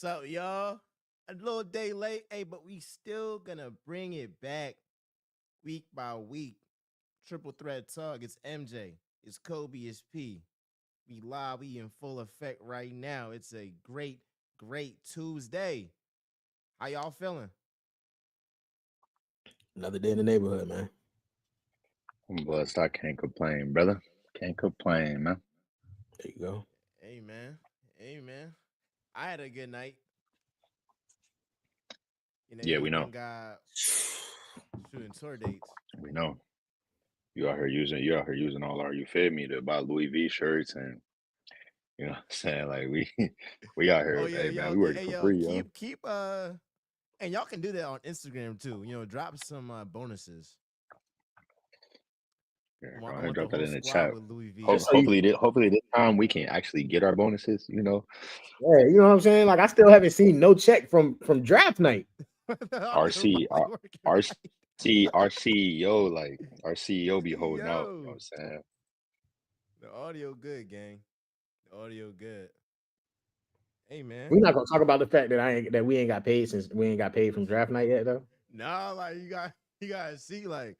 What's up, y'all? A little day late, hey, but we still gonna bring it back week by week. Triple threat talk. It's MJ. It's Kobe. It's P. We live. We in full effect right now. It's a great Tuesday. How y'all feeling? Another day in the neighborhood, man. I'm blessed. I can't complain, brother. Can't complain, man. There you go. Hey man. Hey man. I had a good night. Yeah, we Young know. guy shooting tour dates. We know. You out here using all our you fed me to buy Louis V shirts and you know what I'm saying? Like we out Oh here, yeah, hey man, yo, we working hey for yo, free, yo. keep and y'all can do that on Instagram too. Drop some bonuses. Yeah, I want, go I ahead, want the drop that whole in the squad chat. with Louis Just V. so you, Hopefully this time we can actually get our bonuses, you know. yeah, you know what I'm saying? Like I still haven't seen no check from draft night. RC Probably working our CEO, like our CEO be holding out, you know what Yo, I'm saying? the audio good, gang. The audio good. Hey man. We're not gonna talk about the fact that we ain't got paid since we ain't got paid from draft night yet, though. Nah, like you gotta see like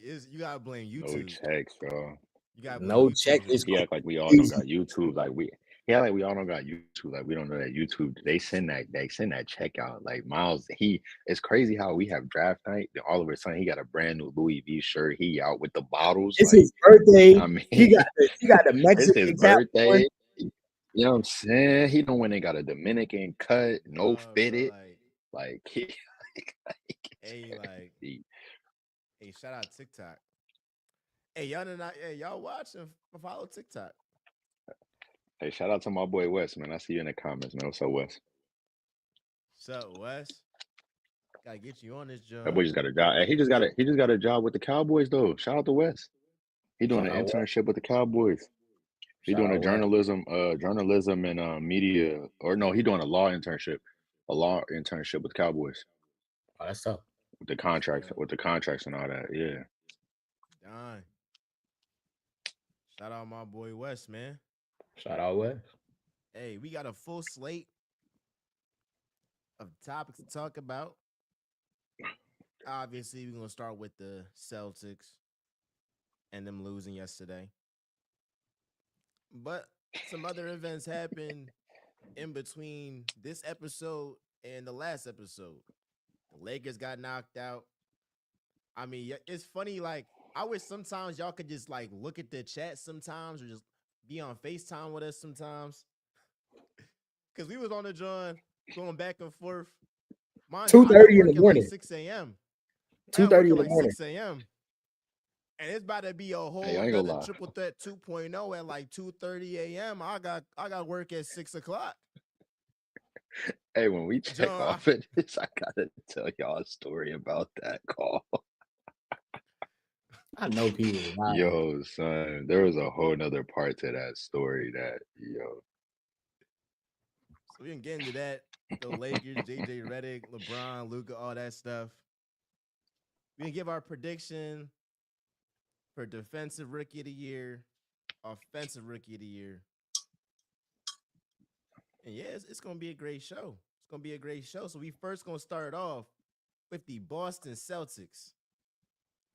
is you gotta blame No YouTube. checks, bro. You gotta blame No check YouTube for is this. He act like we all don't crazy. got YouTube. Yeah, like we all don't got YouTube. Like we don't know that YouTube. They send that check out. Like Miles, it's crazy how we have draft night. Then all of a sudden he got a brand new Louis V shirt. He out with the bottles. It's Like his birthday. I mean, He got the it's his Mexican cap on. birthday. You know what I'm saying? He don't went and got a Dominican cut, no Bro, fitted. like, Like he, it's hey, like, crazy. hey, shout out TikTok. Hey, y'all did not, hey, y'all watch and follow TikTok. Hey, shout out to my boy Wes, man. I see you in the comments, man. What's up, Wes? What's up, Wes? Gotta get you on this That joint. boy just got a job. Hey, he just got a job with the Cowboys though. Shout out to Wes. He doing Shout an out West. internship with the Cowboys. He Shout doing a out West. journalism and media, or no, he doing a law internship with Cowboys Oh, that's tough. That's good. with the contracts and all that. Yeah, Done. Shout out my boy Wes, man. Shout out West. Hey, we got a full slate of topics to talk about. Obviously, we're gonna start with the Celtics and them losing yesterday. But some other events happened in between this episode and the last episode. The Lakers got knocked out. I mean, it's funny. Like, I wish sometimes y'all could just like look at the chat sometimes, or just be on Facetime with us sometimes. Cause we was on the John going back and forth. Mind you, Two I got thirty in the work at like morning. 6 a.m. I Two got work thirty at in the like morning. 6 a.m. And it's about to be a hey, whole I ain't gonna nother lie. triple threat 2.0 at like 2:30 a.m. I got work at 6 o'clock. Hey, when we check John, off of this, I gotta tell y'all a story about that call. I know people. Wow. Yo, son, there was a whole nother part to that story that so we can get into that. The Lakers, JJ Redick, LeBron, Luca, all that stuff. We can give our prediction for defensive rookie of the year, offensive rookie of the year. And yeah, it's gonna be a great show. It's gonna be a great show. So we first gonna start off with the Boston Celtics.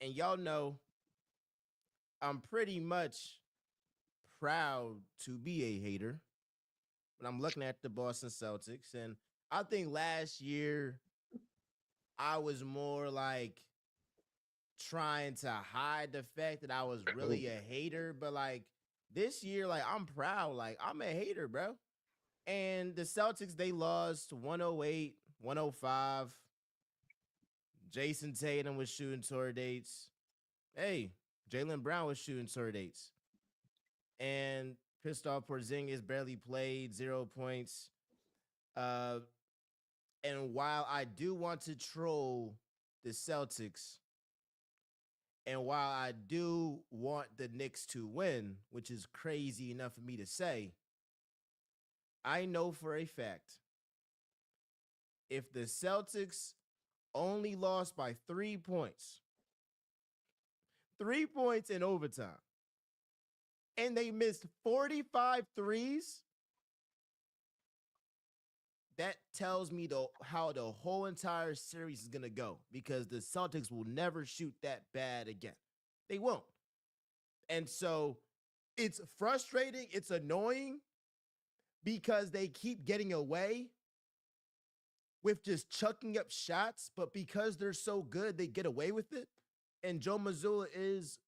And y'all know I'm pretty much proud to be a hater when I'm looking at the Boston Celtics. And I think last year I was more like trying to hide the fact that I was Oh, really a hater. But like this year, like I'm proud. Like I'm a hater, bro. And the Celtics, they lost 108, 105. Jason Tatum was shooting tour dates. Hey, Jalen Brown was shooting tour dates. And pissed off Porzingis barely played, 0 points. Uh, and while I do want to troll the Celtics, and while I do want the Knicks to win, which is crazy enough for me to say, I know for a fact if the Celtics only lost by 3 points, 3 points in overtime, and they missed 45 threes, that tells me how the whole entire series is gonna go because the Celtics will never shoot that bad again. They won't. And so it's frustrating, it's annoying because they keep getting away with just chucking up shots, but because they're so good, they get away with it. And Joe Mazzulla is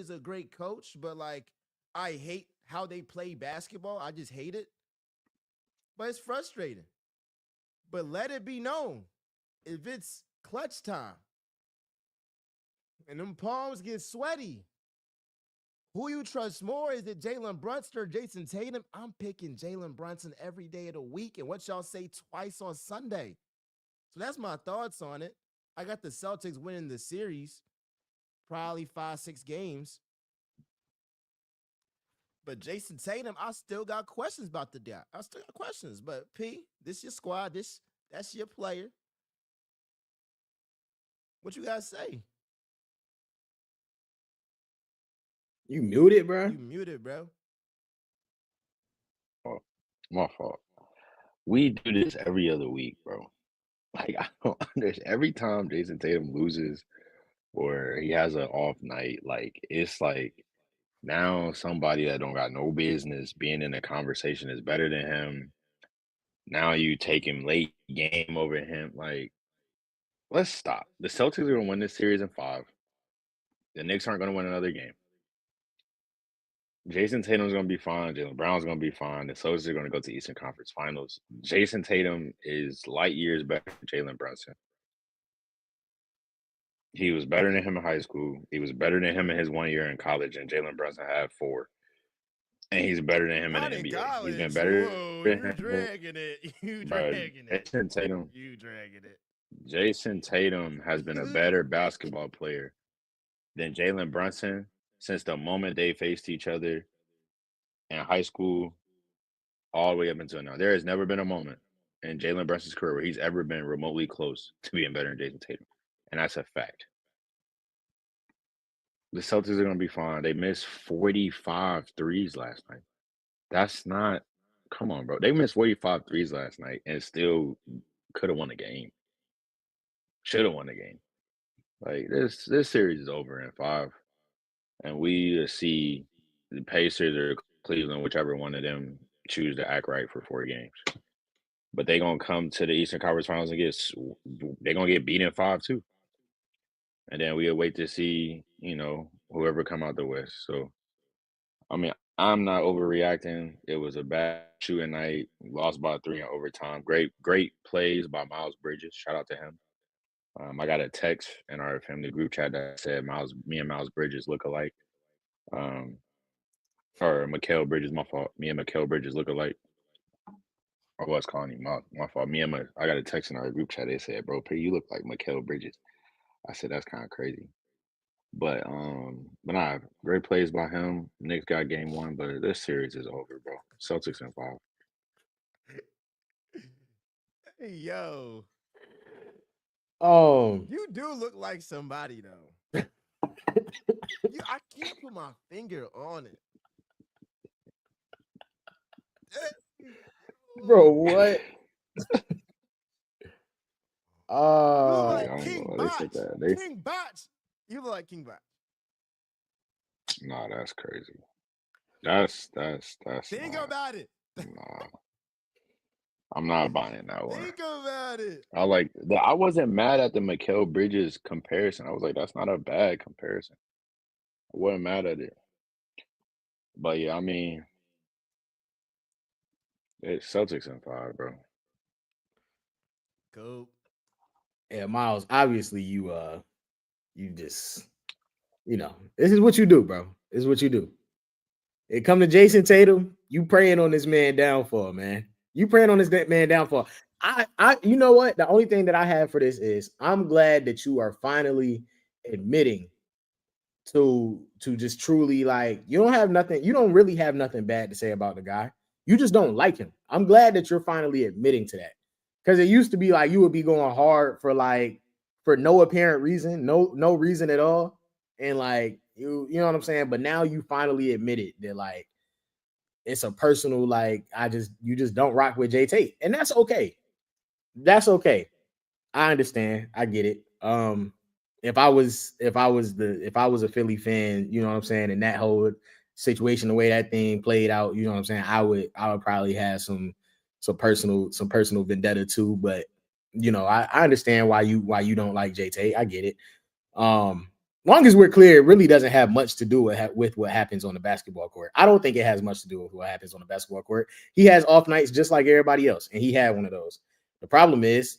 a great coach, but like I hate how they play basketball. I just hate it. But it's frustrating. But let it be known, if it's clutch time and them palms get sweaty, who you trust more? Is it Jalen Brunson or Jayson Tatum? I'm picking Jalen Brunson every day of the week. And what y'all say twice on Sunday? So that's my thoughts on it. I got the Celtics winning the series, probably 5-6 games. But Jayson Tatum, I still got questions about the guy. I still got questions. But P, this your squad. That's your player. What you guys say? You muted, bro. You muted, bro. Oh, my fault. We do this every other week, bro. Like I don't understand. Every time Jayson Tatum loses or he has an off night, like it's like now somebody that don't got no business being in a conversation is better than him. Now you take him late game over him. Like, let's stop. The Celtics are gonna win this series in 5. The Knicks aren't gonna win another game. Jayson Tatum's gonna be fine. Jaylen Brown's gonna be fine. The Celtics are gonna go to Eastern Conference Finals. Jayson Tatum is light years better than Jalen Brunson. He was better than him in high school. He was better than him in his 1 year in college, and Jalen Brunson had 4. And he's better than him in Not the in NBA. college. He's been better Whoa, than you him. dragging it. You Bro, dragging it. Jayson Tatum. You dragging it. Jayson Tatum has been a better basketball player than Jalen Brunson since the moment they faced each other in high school all the way up until now. There has never been a moment in Jalen Brunson's career where he's ever been remotely close to being better than Jayson Tatum. And that's a fact. The Celtics are going to be fine. They missed 45 threes last night. That's not, come on, bro. They missed 45 threes last night and still could have won the game. Should have won the game. Like this series is over in 5. And we see the Pacers or Cleveland, whichever one of them choose to act right for 4 games. But they're gonna come to the Eastern Conference Finals and they're gonna get beat in 5 too. And then we'll wait to see, whoever come out the West. So I mean, I'm not overreacting. It was a bad shooting night. Lost by 3 in overtime. Great plays by Miles Bridges. Shout out to him. I got a text in our family group chat that said me and Miles Bridges look alike. Or Mikal Bridges, my fault. Me and Mikal Bridges look alike. I was calling him my fault. I got a text in our group chat. They said, "Bro, P, you look like Mikal Bridges." I said, "That's kind of crazy." But nah, great plays by him. Knicks got game 1, but this series is over, bro. Celtics in 5. Hey, yo. Oh, You do look like somebody though. I can't put my finger on it. bro, what? You look I like ain't King gonna lie, they said Botch. that. King Botch. You look like King Botch. Nah, that's crazy. That's Think not. about it. Nah, I'm not buying that one. Think about it. I wasn't mad at the Mikal Bridges comparison. I was like, that's not a bad comparison. I wasn't mad at it. But yeah, I mean, it's Celtics in 5, bro. Go. Yeah, Miles. Obviously, you just this is what you do, bro. This is what you do. It come to Jayson Tatum, you praying on this man downfall, man. You praying on this man downfall. You know what? The only thing that I have for this is I'm glad that you are finally admitting to just truly like you don't really have nothing bad to say about the guy. You just don't like him. I'm glad that you're finally admitting to that. Because it used to be like you would be going hard for no apparent reason, no reason at all. And like you know what I'm saying? But now you finally admitted that like it's a personal, like you just don't rock with Jay Tate. And that's okay. That's okay. I understand. I get it. If I was a Philly fan, you know what I'm saying, and that whole situation, the way that thing played out, you know what I'm saying, I would probably have some personal vendetta too. But I understand why you don't like J Tate. I get it. Long as we're clear, it really doesn't have much to do with what happens on the basketball court. I don't think it has much to do with what happens on the basketball court. He has off nights just like everybody else, and he had one of those. The problem is,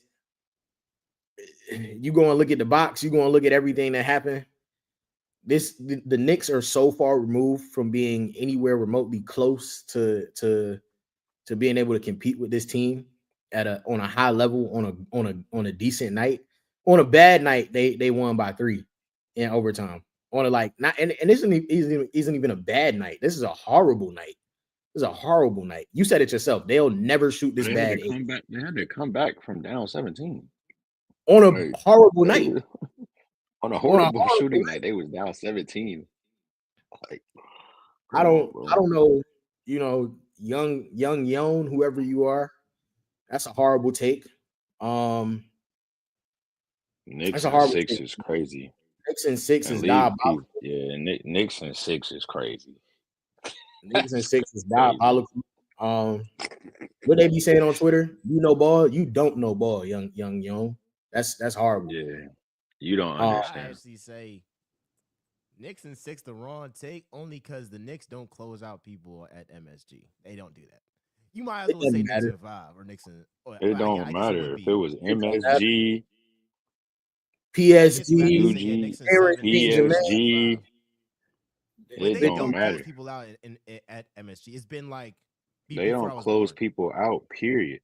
you go and look at the box, you go and look at everything that happened. The Knicks are so far removed from being anywhere remotely close to being able to compete with this team on a high level on a decent night. On a bad night, they won by 3 in overtime. On a like not and this isn't even a bad night. This is a horrible night. This is a horrible night. You said it yourself. They'll never shoot But this they had to bad come back. They had to come back from down 17. on a Like horrible they night. was on a On a horrible horrible shooting night. They was down 17. Like, I come on, don't I bro. don't know, young Yon, whoever you are. That's a horrible take. Um, that's Knicks a and horrible 6 take. is crazy. 6 and 6 And is leave diabolical. people. Yeah, Knicks and 6 is crazy. 6 and That's 6 is crazy. diabolical. What they be saying on Twitter? You know ball, you don't know ball, young Yon. That's horrible. Yeah, you don't Um, I understand. actually say Knicks and 6 the wrong take only because the Knicks don't close out people at MSG. They don't do that. You might as it well say doesn't Knicks matter. and 5 or Knicks and. Or, It well, don't I guess it matter would if it be. was It don't matter. MSG, I guess you might as well PSG, say UG, Knicks and Aaron 7 St. and Germain. Knicks and 5. PSG. But It they It don't don't don't close matter. people out at MSG. It's been like They before don't I was close born. people out. Period.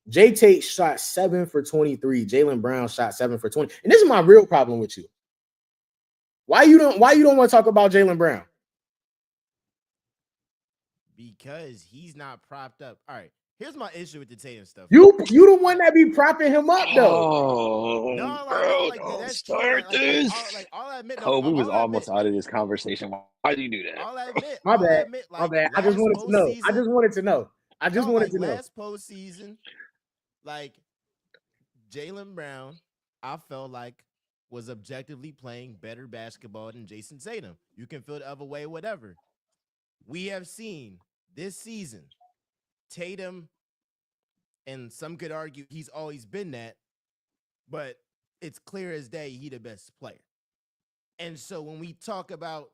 J Tate shot 7 for 23. Jaylen Brown shot 7 for 20. And this is my real problem with you. Why you don't want to talk about Jaylen Brown? Because he's not propped up. All right, here's my issue with the Tatum stuff. You the one that be propping him up though. Oh, No, bro, like don't that's true. start this. All I admit, no, Oh, we was all I almost admit, out of this conversation. Why do you do that? My all I bad. admit, My like bad. I just last wanted to know. I postseason, just wanted to know. I just no, wanted like to know. last postseason, like Jaylen Brown, I felt like was objectively playing better basketball than Jayson Tatum. You can feel the other way, whatever. We have seen this season Tatum, and some could argue he's always been that, but it's clear as day he the best player. And so when we talk about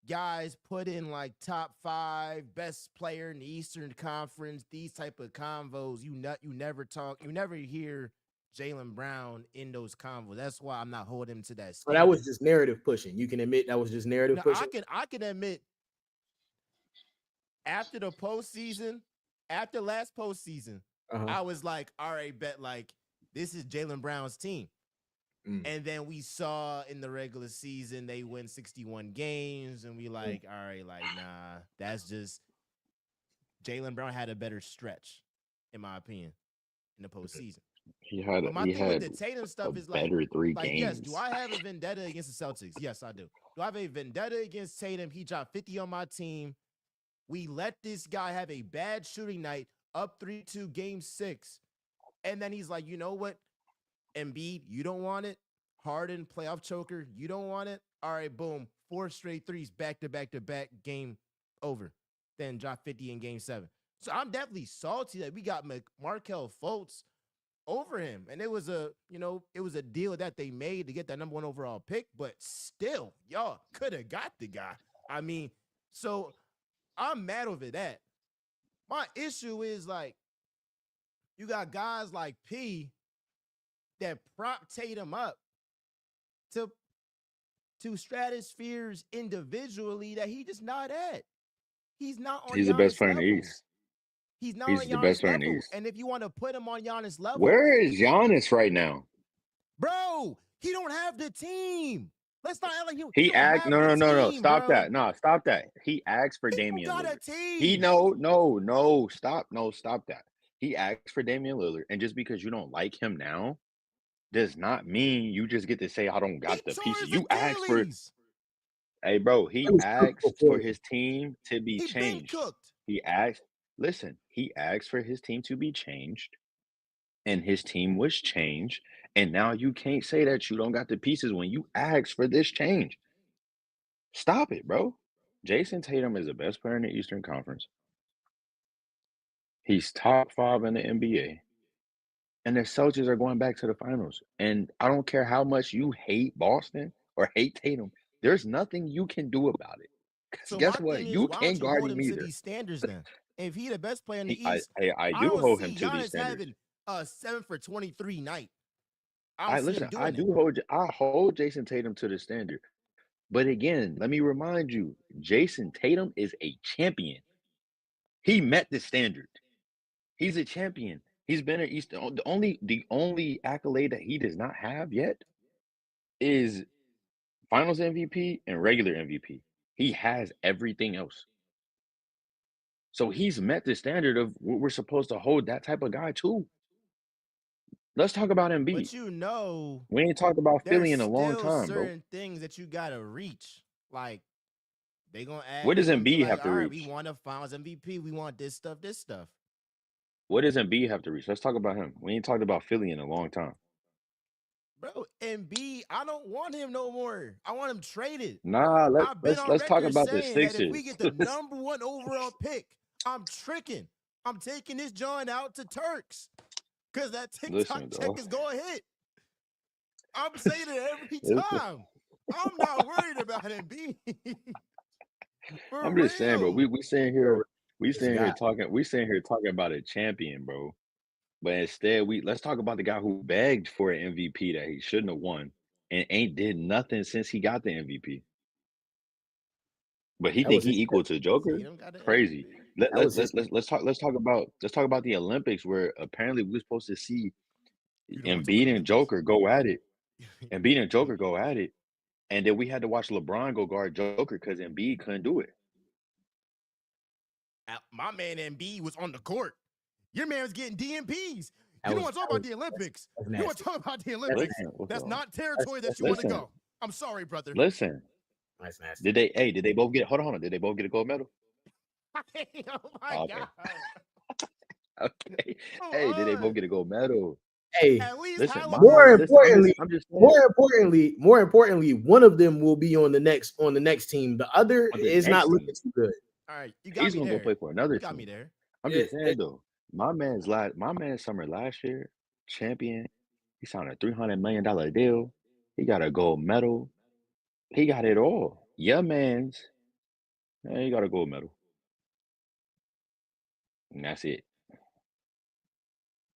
guys put in like top 5 best player in the Eastern Conference, these type of convos, you never hear Jaylen Brown in those convos. That's why I'm not holding him to that So that was standard. just narrative pushing. You can admit that was just narrative Now pushing. I can admit after the postseason, after last postseason, Uh-huh. I was like, all right, bet like this is Jaylen Brown's team. And then we saw in the regular season they win 61 games, and we like, all right, like nah, that's just Jaylen Brown had a better stretch, in my opinion, in the postseason. But my He thing with had the Tatum a stuff is better three yes, do games. I have a vendetta against the Celtics? Yes, I do. Do I have a vendetta against Tatum? He dropped 50 on my team. We let this guy have a bad shooting night, up 3-2 game 6. And then he's like, you know what? Embiid, you don't want it. Harden, playoff choker, you don't want it. All right, boom. 4 straight threes, back to back to back, game over. Then drop 50 in game 7. So I'm definitely salty that we got Markelle Fultz over him. And it was a deal that they made to get that number 1 overall pick, but still, y'all could have got the guy. I mean, so I'm mad over that. My issue is like, you got guys like P that prop Tatum up to stratospheres individually that he just not at. He's not on He's the best Giannis player in the level. East. He's not on He's the best Giannis player in the level. East. And if you want to put him on Giannis level, Where is Giannis right now? bro, he don't have the team. Let's not act like he He don't asked. have the No. team, Stop bro. that. No, stop that. He asked for He don't Damian got a Lillard. team. He no. Stop. No, stop that. He asked for Damian Lillard, and just because you don't like him now, does not mean you just get to say I don't got He the tore pieces. his You asked for. Achilles. Hey, bro. It He was cooked asked before. for his team to be He been changed. cooked. He asked. Listen. He asked for his team to be changed. and his team was changed. And now you can't say that you don't got the pieces when you asked for this change. Stop it, bro. Jason Tatum is the best player in the Eastern Conference. He's top 5 in the NBA. And the Celtics are going back to the finals. And I don't care how much you hate Boston or hate Tatum, there's nothing you can do about it. Because So guess my what? thing is, You why don't can't you guard hold him him to either. these standards then? If he the best player in the I, East, I I do don't hold him see to these Giannis standards. having a 7 for 23 night. I don't I see him listen, doing that. I hold Jason Tatum to the standard. But again, let me remind you, Jason Tatum is a champion. He met the standard. He's a champion. He's been at East. The only accolade that he does not have yet is Finals MVP and regular MVP. He has everything else. So he's met the standard of what we're supposed to hold that type of guy to. Let's talk about Embiid. But you know, We ain't talked about there's Philly in a long still time, bro. certain things that you gotta reach. Like they gonna add, What they does gonna be Embiid like, have to all right, we reach? want a Finals MVP, we want this stuff, this stuff. What does Embiid have to reach? Let's talk about him. We ain't talked about Philly in a long time. Bro, and B, I don't want him no more. I want him traded. Nah, I've been on let's talk record about the saying that if we Sixers. get the #1 overall pick, I'm tricking. I'm taking this joint out to Turks because that TikTok Listen, check though. is going to hit. I'm saying it every Listen. time. I'm not worried about him being for I'm just saying, bro. real. We sitting Yo, here, we this sitting here guy. talking, we sitting here talking about a champion, bro. But instead, let's talk about the guy who begged for an MVP that he shouldn't have won and ain't did nothing since he got the MVP. But he That think was he his equal to Joker? Tatum got an Crazy. MVP. that was his Let's talk about the Olympics where apparently we are supposed to see You don't want to talk about Embiid the and Olympics? Joker go at it. Embiid and Joker go at it. And then we had to watch LeBron go guard Joker because Embiid couldn't do it. My man MB was on the court. Your man was getting DMPs. that You don't was want to talk that was about the Olympics. that's You want nasty. to talk about the That's Olympics. nasty. Listen, what's That's up? not territory that you want to Listen, go. I'm sorry, brother. listen. That's nasty. Did they both get hold on, did they both get a gold medal? Oh my Oh, okay. God. Okay. Come Hey, did they both on. get a gold medal? Hey, At least Listen, my more man, Halliburton. listen, importantly, I'm just saying more importantly, one of them will be on the next team. The other on the is not next looking team. too good. All right, you got He's me gonna go there. play for another You got me team. there. I'm It, just saying it, though, my man's summer last year, champion, he signed a $300 million deal. He got a gold medal. He got it all. Yeah, man's. He got a gold medal. And that's it.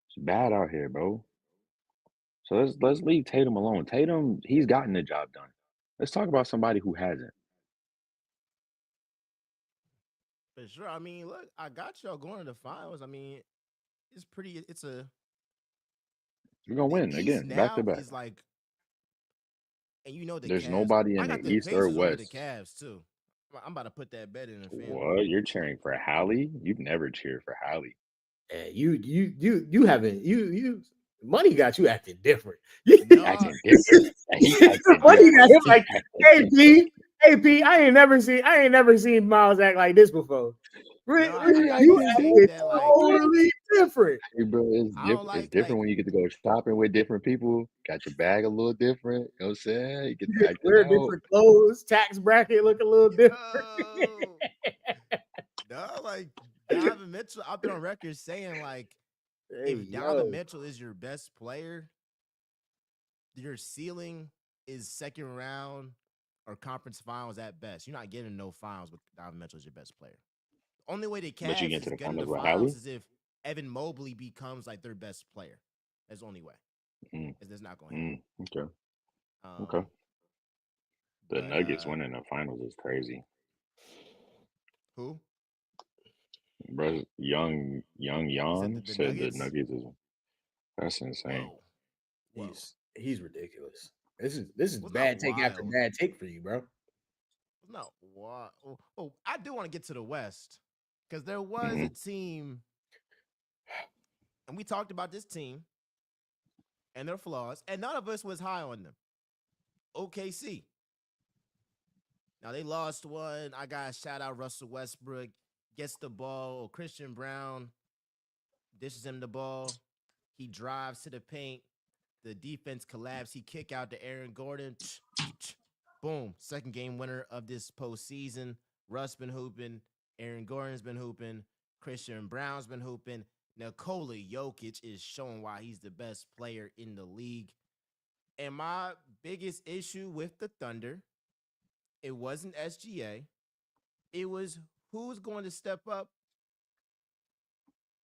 It's bad out here, bro. So let's leave Tatum alone. Tatum, he's gotten the job done. Let's talk about somebody who hasn't. For sure. I mean, look, I got y'all going to the finals. I mean, it's pretty. It's a We're gonna the win East again, back to now back. is like, and you know the There's Cavs. nobody I in the got the East or Pacers over the West. Cavs too. I'm about to put that bet in the FanDuel. What? You're cheering for Hallie? You've never cheered for Hallie. yeah, you haven't you money got you acting different. You, No, Acting different. He acting money got different. him like, hey P, hey P, I ain't never seen Miles act like this before. no, I got You to say acting that like totally different. Hey, bro, it's I don't different. It's like different when you get to go shopping with different people. Got your bag a little different. You know what I'm saying? You get You to get to acting wear out. different clothes, tax bracket look a little different. yo, no, like Donovan Mitchell. I've been on record saying like Hey if Donovan yo, Mitchell is your best player, your ceiling is second round or conference finals at best. You're not getting no finals with Donovan Mitchell as your best player. Only way the But you get Cavs into is the getting the finals with finals Hallie? is if Evan Mobley becomes like their best player. That's the only way. Mm, Is that's not going to happen. okay. Okay. Um, The but Nuggets winning the finals is crazy. who? Bro, young You said Jan the said the Nuggets? Nuggets is that's insane. Whoa, whoa. he's ridiculous. This is Well, it's not bad take after wild. bad take for you, bro. It's not wild. Oh, I do want to get to the West because there was Hmm. a team, and we talked about this team and their flaws, and none of us was high on them. OKC. Now they lost one. I got to shout out Russell Westbrook. Gets the ball. Christian Brown dishes him the ball. He drives to the paint. The defense collapse. He kick out to Aaron Gordon. Boom. Second game winner of this postseason. Russ been hooping. Aaron Gordon's been hooping. Christian Brown's been hooping. Nikola Jokic is showing why he's the best player in the league. And my biggest issue with the Thunder, it wasn't SGA. It was who's going to step up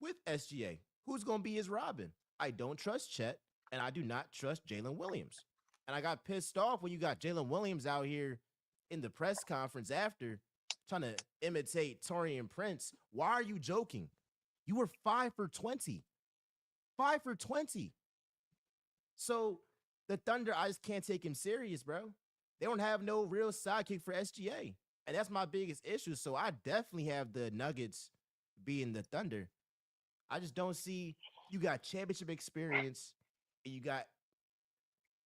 with SGA. Who's going to be his Robin? I don't trust Chet, and I do not trust Jalen Williams. And I got pissed off when you got Jalen Williams out here in the press conference after trying to imitate Torian Prince. Why are you joking? You were 5 for 20. 5 for 20. So the Thunder, I just can't take him serious, bro. They don't have no real sidekick for SGA. And that's my biggest issue. So I definitely have the Nuggets being the Thunder. I just don't see you got championship experience and you got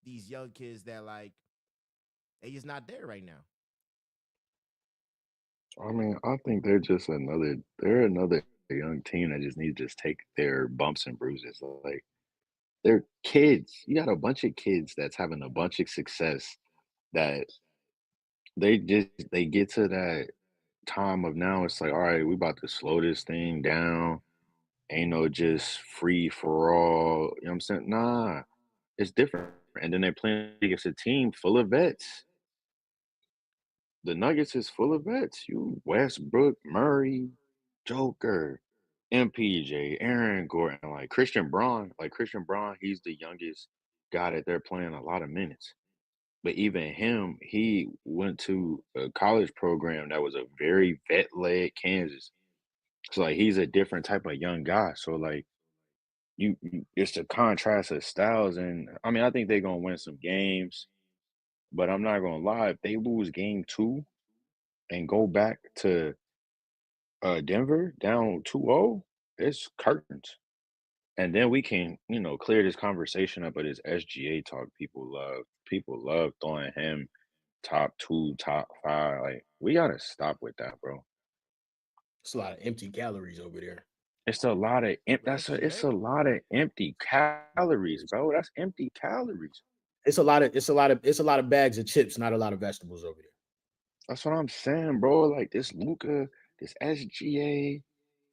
these young kids that like they just not there right now. I mean, I think they're another young team that just needs to just take their bumps and bruises. Like they're kids. You got a bunch of kids that's having a bunch of success that they get to that time of now. It's like, all right, we about to slow this thing down. Ain't no just free for all. You know what I'm saying? Nah, it's different. And then they're playing against a team full of vets. The Nuggets is full of vets. You Westbrook, Murray, Joker, MPJ, Aaron Gordon, like Christian Braun, he's the youngest guy that they're playing a lot of minutes. But even him, he went to a college program that was a very vet-led Kansas. So like he's a different type of young guy. So like it's the contrast of styles, and I mean I think they're gonna win some games, but I'm not gonna lie, if they lose game 2 and go back to Denver down 2-0, it's curtains. And then we can, clear this conversation up, but it's SGA talk people love throwing him top 2, top 5. Like we gotta stop with that, bro. It's a lot of empty calories over there. It's a lot of With it's a SGA. lot of empty calories, bro. That's empty calories. It's a lot of bags of chips, not a lot of vegetables over there. That's what I'm saying, bro. Like this Luca, this SGA,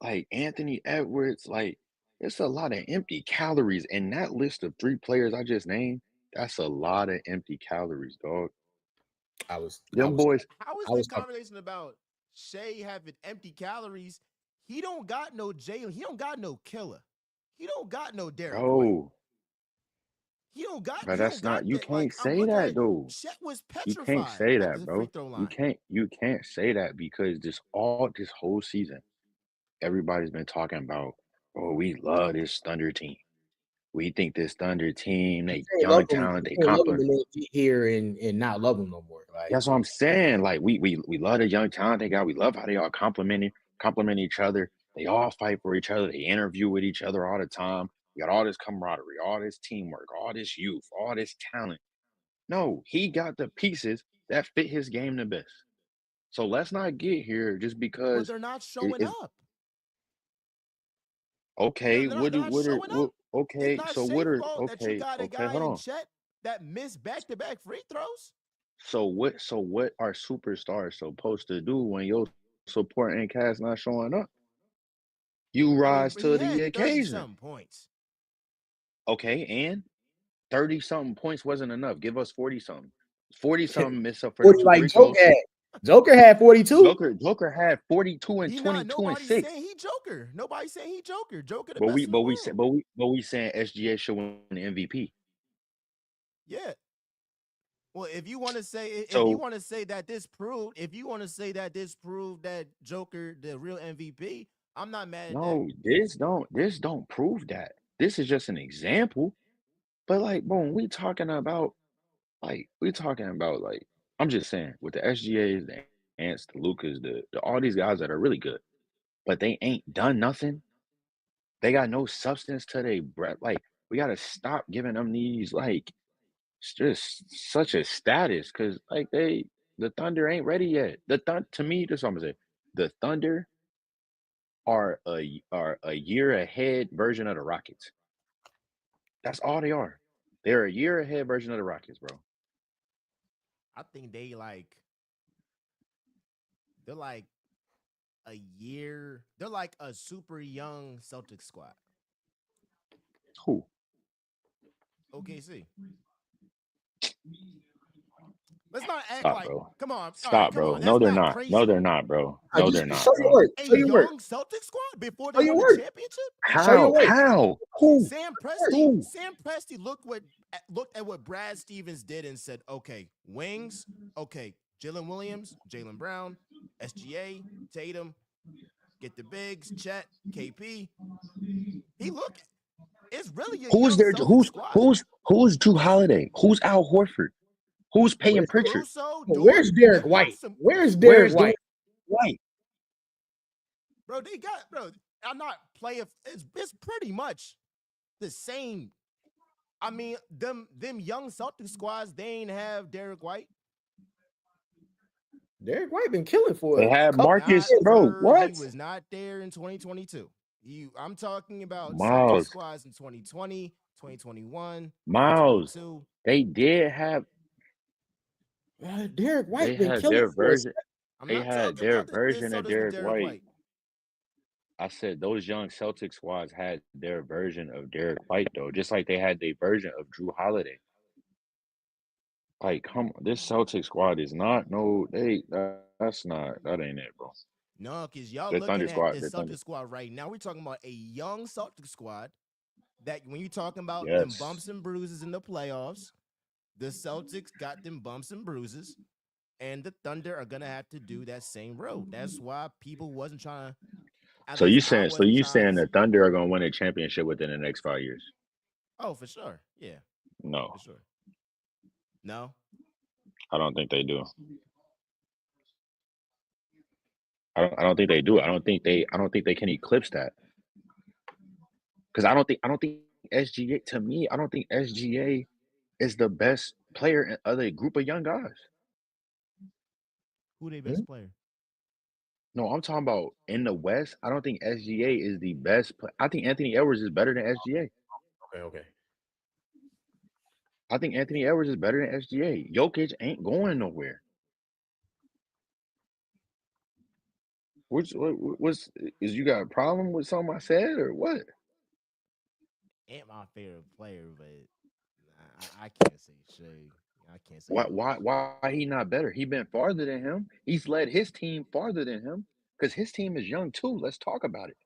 like Anthony Edwards, like it's a lot of empty calories. And that list of 3 players I just named, that's a lot of empty calories, dog. I was I Them was boys, How is I the was conversation about Shea having empty calories? He don't got no Jalen. He don't got no killer. He don't got no Derek White. bro, He don't got but he don't that's got not you that. Like can't I'm say looking at that it. though. Chet was You can't petrified say at that, the free bro. throw You line. can't you can't say that because this whole season, everybody's been talking about, oh, we love this Thunder team. We think this Thunder team, you they can't love young them. talent, You they can't love them compliment. and then get here and not love them no more. Like That's what I'm saying. Like we love the young talent they got. We love how they all compliment each other. They all fight for each other. They interview with each other all the time. You got all this camaraderie, all this teamwork, all this youth, all this talent. No, he got the pieces that fit his game the best. So let's not get here just But because they're not it showing is up. okay. They're not showing up. It's Okay? not So Shea's what are fault that you okay? got a Okay, guy hold in on. Chet that missed back-to-back free throws. So what are superstars supposed to do when your supporting cast not showing up? You I mean, rise he to the had 30 occasion. something points. Okay, and 30 something points wasn't enough. Give us 40 something. 40 something miss up for the 40 two like free throws. Joker had 42. Joker had 42 and He not 22 and nobody's 6. saying he Joker. Nobody's saying he Joker. Joker the But best we in the but we said world. but we saying SGA should win the MVP. Yeah. Well, if you want to say So if you want to say that this proved that Joker the real MVP, I'm not mad at that. no, this don't prove that. This is just an example. But like, boom, we talking about like I'm just saying with the SGAs, the Ants, the Lucas, the all these guys that are really good, but they ain't done nothing. They got no substance to their breath. Like we gotta stop giving them these like just such a status because like the Thunder ain't ready yet. To me, this is what I'm gonna say. The Thunder are a year ahead version of the Rockets. That's all they are. They're a year ahead version of the Rockets, bro. I think they're like a year. They're like a super young Celtics squad. Who? OKC. Let's not act Stop, like. bro. Come on, all right, Stop, come bro. on. No, That's they're not not. No, crazy. they're not, bro. No, Just they're not, show your bro. work. A Show your work. young Celtics squad before Show they your won the work. championship. Show your How? work. How? Who? Sam Who? Presti looked at what Brad Stevens did and said, okay, wings, okay, Jalen Williams, Jalen Brown, SGA, Tatum, get the bigs, Chet, KP. He look, it's really a Who's young there? Celtics squad. Who's Drew Holiday? Who's Al Horford? Who's Peyton Pritchard? Caruso, Where's Derek White? Where's Derek Where's White? White? Bro, they got, bro, I'm not playing, it's pretty much the same. I mean, them young Celtics squads, they ain't have Derek White. Derek White been killing for They a had couple Marcus, years. bro. He What? was not there in 2022. I'm talking about Celtics Miles. squads in 2020, 2021, Miles. 2022. They did have. Derek White They been had killing their for us. version. I'm They not had talking their about the version of Celtics with Derek White. I said those young Celtic squads had their version of Derek White, though, just like they had their version of Drew Holiday. Like, come on, this Celtic squad is not that's not that ain't it, bro. No, because y'all The looking Thunder at squad, this the Thunder. Celtics squad right now. We're talking about a young Celtics squad that when you're talking about them Yes. bumps and bruises in the playoffs, the Celtics got them bumps and bruises, and the Thunder are gonna have to do that same road. That's why people wasn't trying to. At So you least I saying wasn't trying the Thunder are gonna win a championship within the next 5 years? Oh, for sure. Yeah, No, for sure. No, I don't think they do. I don't think they do. I don't think they can eclipse that. Because I don't think SGA to me, I don't think SGA is the best player of a group of young guys. who they best player? No, I'm talking about in the West. I don't think SGA is the best. I think Anthony Edwards is better than SGA. Okay. I think Anthony Edwards is better than SGA. Jokic ain't going nowhere. What's is you got a problem with something I said or what? Ain't my favorite player, but I can't say Shea. I can't say Why he not better? He been farther than him. He's led his team farther than him because his team is young too. Let's talk about it.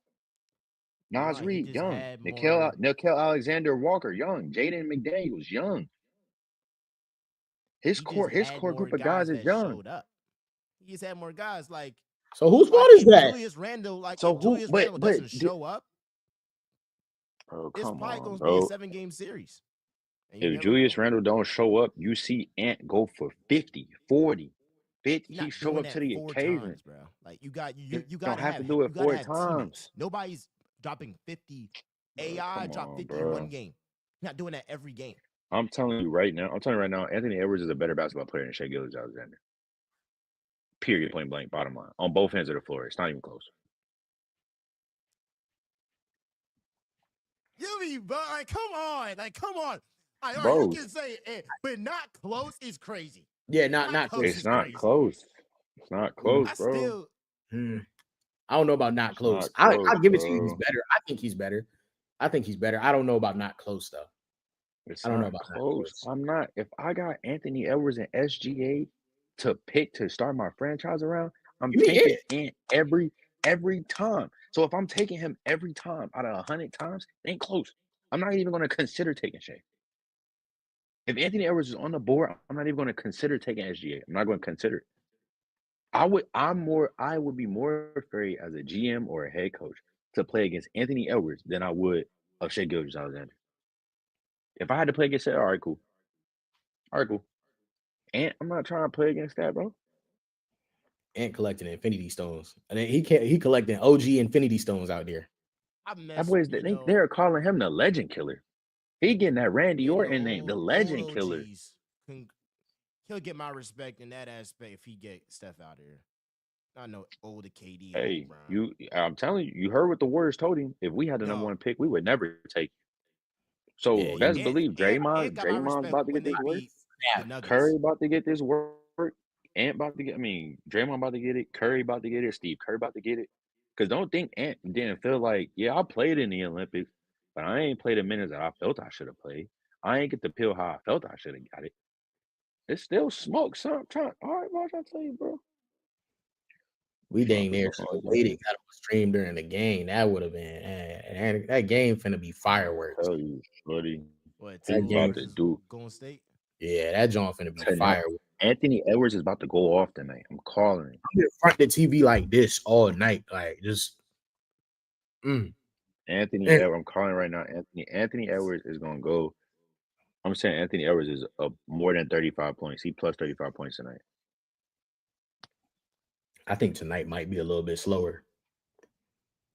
Nah, Nas he Reed, just young. had Nickel more. Alexander Walker, young. Jaden McDaniels, young. His He just had core more group of guys guys is that young. showed up. He just had more guys. Like So whose fault is if that? Julius Randle, So if Julius Randle doesn't but show up, oh it's come probably on, gonna be a bro. 7-game series. And you If never know. Julius Randle don't show up, you see Ant go for 50, 40, 50. You're He not show doing up to that the 4 occasion. times, bro. Like you got You you don't gotta have to have do it 4 teammates. times. Nobody's dropping 50. Bro, AI come dropped on, 50 in one bro. game. You're not doing that every game. I'm telling you right now, Anthony Edwards is a better basketball player than Shea Gilgeous-Alexander. Period, point blank, bottom line. On both ends of the floor. It's not even close. You mean, but come on. All right, Bro, you can say it, but not close is crazy. Yeah, not close close. it's is not crazy. close. It's not close, I bro. still I don't know about not It's close. not close, I'll give it to you. bro. He's better. I think he's better. I don't know about not close though. It's I don't know not about not close. close. I'm not. If I got Anthony Edwards and SGA to pick to start my franchise around, I'm You mean taking Ant every time. So if I'm taking him every time out of 100 times, it ain't close. I'm not even going to consider taking Shea. If Anthony Edwards is on the board, I'm not even going to consider taking SGA. I'm not going to consider it. I would be more afraid as a GM or a head coach to play against Anthony Edwards than I would of Shea Gilgeous-Alexander. If I had to play against it, all right, cool. All right, cool. And I'm not trying to play against that, bro. Ant collecting Infinity Stones, and then he collecting OG Infinity Stones out there. That boy's they're calling him the Legend Killer. He getting that Randy Orton name, the Legend Killer. He'll get my respect in that aspect if he get Steph out here. I know older KD. Hey, I'm telling you, you heard what the Warriors told him. If we had the number 1 pick, we would never take. So Yeah, best he believe And got my Draymond's respect about to when get they this work. beat the Curry Nuggets. about to get this work. Ant about to get. I mean, Draymond about to get it. Curry about to get it. Steve Curry about to get it. Cause don't think Ant didn't feel like, yeah, I played in the Olympics, but I ain't played the minutes that I felt I should have played. I ain't get the pill how I felt I should have got it. It's still smoke. So I'm trying. All right, bro, I'm trying to tell you, bro. we dang near should have I'm waited, got on stream during the game. That would have been and that game finna be fireworks. tell you, buddy. What, He's That Timberwolves game, about to versus do Golden State? yeah, that joint finna be tonight. fireworks. Anthony Edwards is about to go off tonight. I'm calling it. I'm in front of the TV like this all night, like just. Anthony Man, Edwards. I'm calling right now. Anthony Edwards is gonna go. I'm saying Anthony Edwards is up more than 35 points. He plus 35 points tonight. I think tonight might be a little bit slower.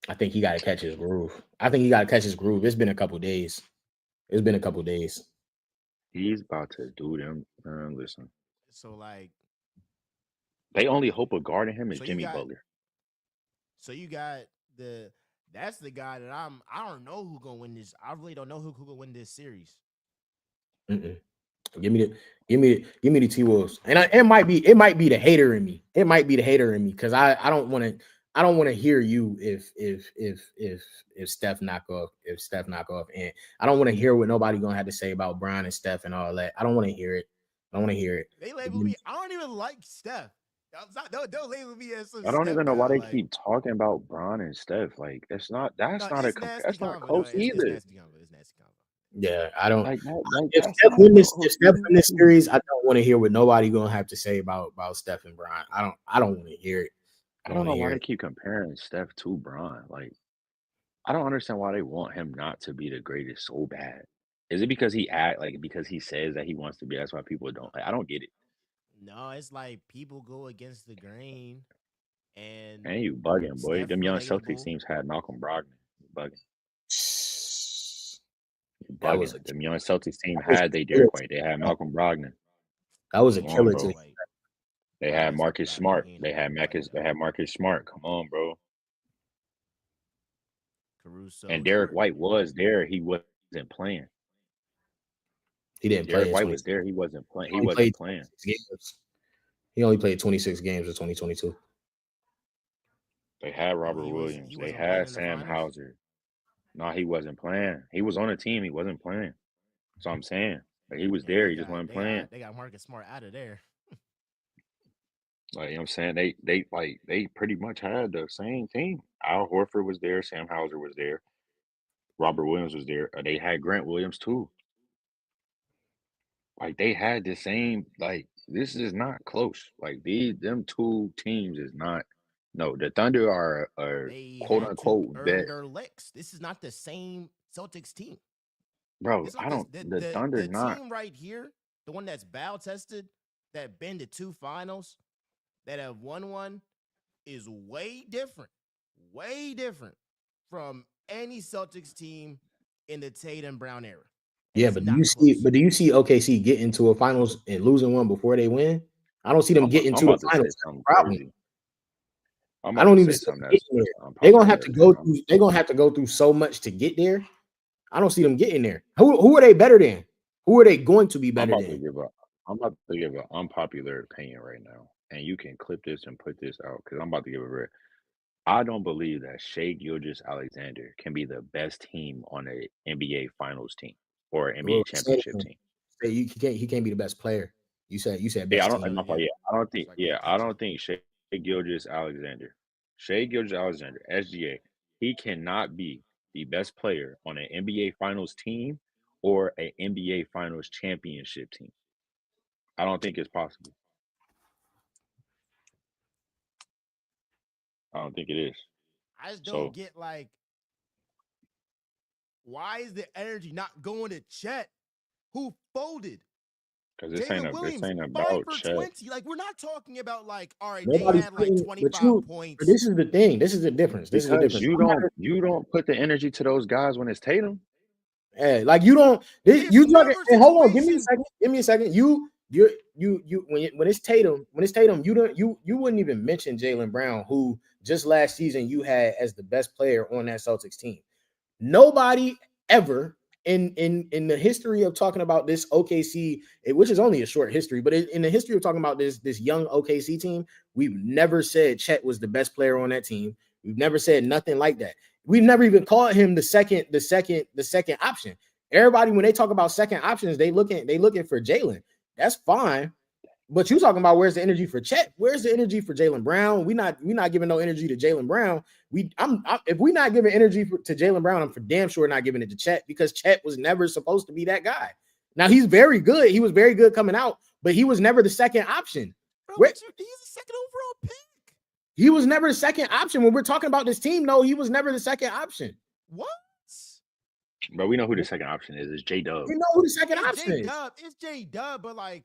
I think he got to catch his groove. It's been a couple days. He's about to do them. Listen, So like, they only hope of guarding him is so Jimmy Butler. you got that's the guy that I don't know who gonna win this. I really don't know who gonna win this series. Mm-mm. Give me the T Wolves, and it might be the hater in me. It might be the hater in me because I don't want to hear you if Steph knock off and I don't want to hear what nobody gonna have to say about Brian and Steph and all that. I don't want to hear it. They label me. I don't even like Steph. Don't label me as some I don't Steph even know why guy. they Like, keep talking about Bron and Steph. Like that's not no, a it's nasty that's not combo. No, close it's either. nasty combo. It's nasty combo. Yeah, I don't. Like that. Like If that's Steph not win this, close either. series, I don't want to hear what nobody gonna have to say about Steph and Brian. I don't want to hear it. I don't know why they keep comparing Steph to Bron. Like I don't understand why they want him not to be the greatest so bad. Is it because because he says that he wants to be? That's why people don't. Like, I don't get it. No, it's like people go against the grain, and And you bugging, boy. Steph Them young Celtics relatable. teams had Malcolm Brogdon. You bugging. You That was bugging. Them young Celtics team that was had they a killer. Derek White. They had Malcolm Brogdon. That was a Come on, killer Derek to bro. White. They I ain't had gonna stop Marcus about it. Smart. He ain't They no had White guy. Marcus Smart. Come on, bro. Caruso, And Derek Jordan. White was there. He wasn't playing. He didn't play Derek in White 20. was there. He wasn't playing. He He only wasn't played playing. 26 games. He only played 26 games in 2022. They had Oh, Robert Williams. he They wasn't playing had in the Sam finals. Hauser. No, he wasn't playing. He was on a team. He wasn't playing. So I'm saying. Like, he was And there. He just wasn't playing. they got Marcus Smart out of there. Like, you know what I'm saying? They pretty much had the same team. Al Horford was there. Sam Hauser was there. Robert Williams was there. They had Grant Williams too. Like they had the same. Like this is not close. Like them two teams is not. No, the Thunder are They quote had to unquote earn bet, their licks. This is not the same Celtics team. bro. It's not I this don't. The Thunder the not, team right here, the one that's battle tested, that been to two finals, that have won one, is way different from any Celtics team in the Tatum Brown era. And Yeah, it's but not close. do you see OKC get into a finals and losing one before they win? I don't see them getting I'm to the about to say finals. something Problem. crazy. I'm I about don't to even say see them something getting that's there. They're gonna have to unpopular. go through. They're gonna have to go through so much to get there. I don't see them getting there. Who are they better than? Who are they going to be I'm better about to than? give a. I'm about to give an unpopular opinion right now, and you can clip this and put this out because I'm about to give a real. I don't believe that Shea Gilgeous-Alexander can be the best team on an NBA Finals team or an Well, NBA championship team. he can't be the best player. You said Yeah, I best don't. team. My fault. Yeah, I don't That's think. why I Yeah, couldn't I catch it. don't think Shea Gilgeous-Alexander, SGA, he cannot be the best player on an NBA Finals team or an NBA Finals championship team. I don't think it's possible. I don't think it is. I just don't So, get like, why is the energy not going to Chet, who folded? because Jalen this Williams, ain't 5 about for Chet. 20. Like, we're not talking about like, all right, they Nobody's had like putting, 25 but points. this is the thing. This is the difference. Because you don't put the energy to those guys when it's Tatum. Yeah, like you don't. It's You talking? never Hey, hold on. Give me a situation. second. Give me a second. When it's Tatum, you don't you wouldn't even mention Jaylen Brown, who just last season you had as the best player on that Celtics team. Nobody ever in the history of talking about this OKC, which is only a short history, but in the history of talking about this young OKC team, we've never said Chet was the best player on that team. We've never said nothing like that. We've never even called him the second option. Everybody, when they talk about second options, they looking for Jaylen. That's fine. But you talking about where's the energy for Chet? Where's the energy for Jaylen Brown? We're not giving no energy to Jaylen Brown. If we're not giving energy to Jaylen Brown, I'm for damn sure not giving it to Chet, because Chet was never supposed to be that guy. Now he's very good. He was very good coming out, but he was never the second option. Bro, he's a second overall pick. He was never the second option. When we're talking about this team, no, he was never the second option. What? But we know who the second option is. It's J-Dub. We know who the second option is. It's J-Dub, but like,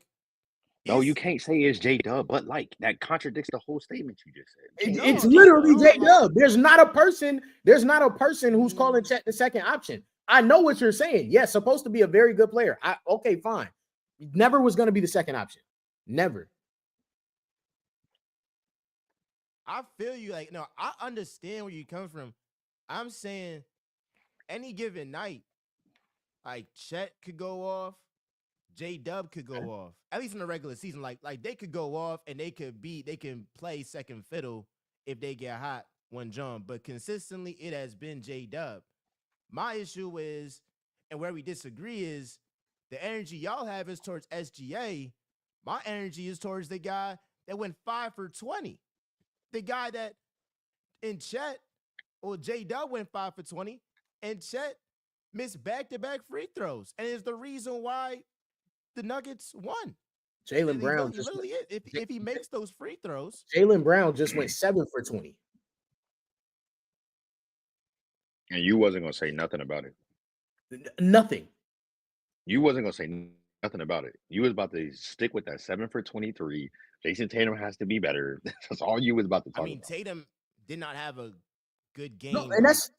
no, you can't say it's J-Dub, but like that contradicts the whole statement you just said. It's literally J-Dub. There's not a person who's calling Chet the second option. I know what you're saying. Yes, supposed to be a very good player. Okay, fine. Never was going to be the second option. Never. I feel you. Like, no, I understand where you come from. I'm saying any given night, like Chet could go off, J-Dub could go off, at least in the regular season. Like they could go off and they can play second fiddle if they get hot one jump. But consistently, it has been J-Dub. My issue is, and where we disagree is, the energy y'all have is towards SGA. My energy is towards the guy that went 5 for 20. The guy that in Chet, or J-Dub went 5 for 20, and Chet missed back-to-back free throws. And it's the reason why the Nuggets won. Jaylen Brown if he makes those free throws. Jaylen Brown just went 7 for 20. And you wasn't going to say nothing about it. Nothing. You wasn't going to say nothing about it. You was about to stick with that 7 for 23. Jayson Tatum has to be better. That's all you was about to talk about. Tatum did not have a good game. No, and that's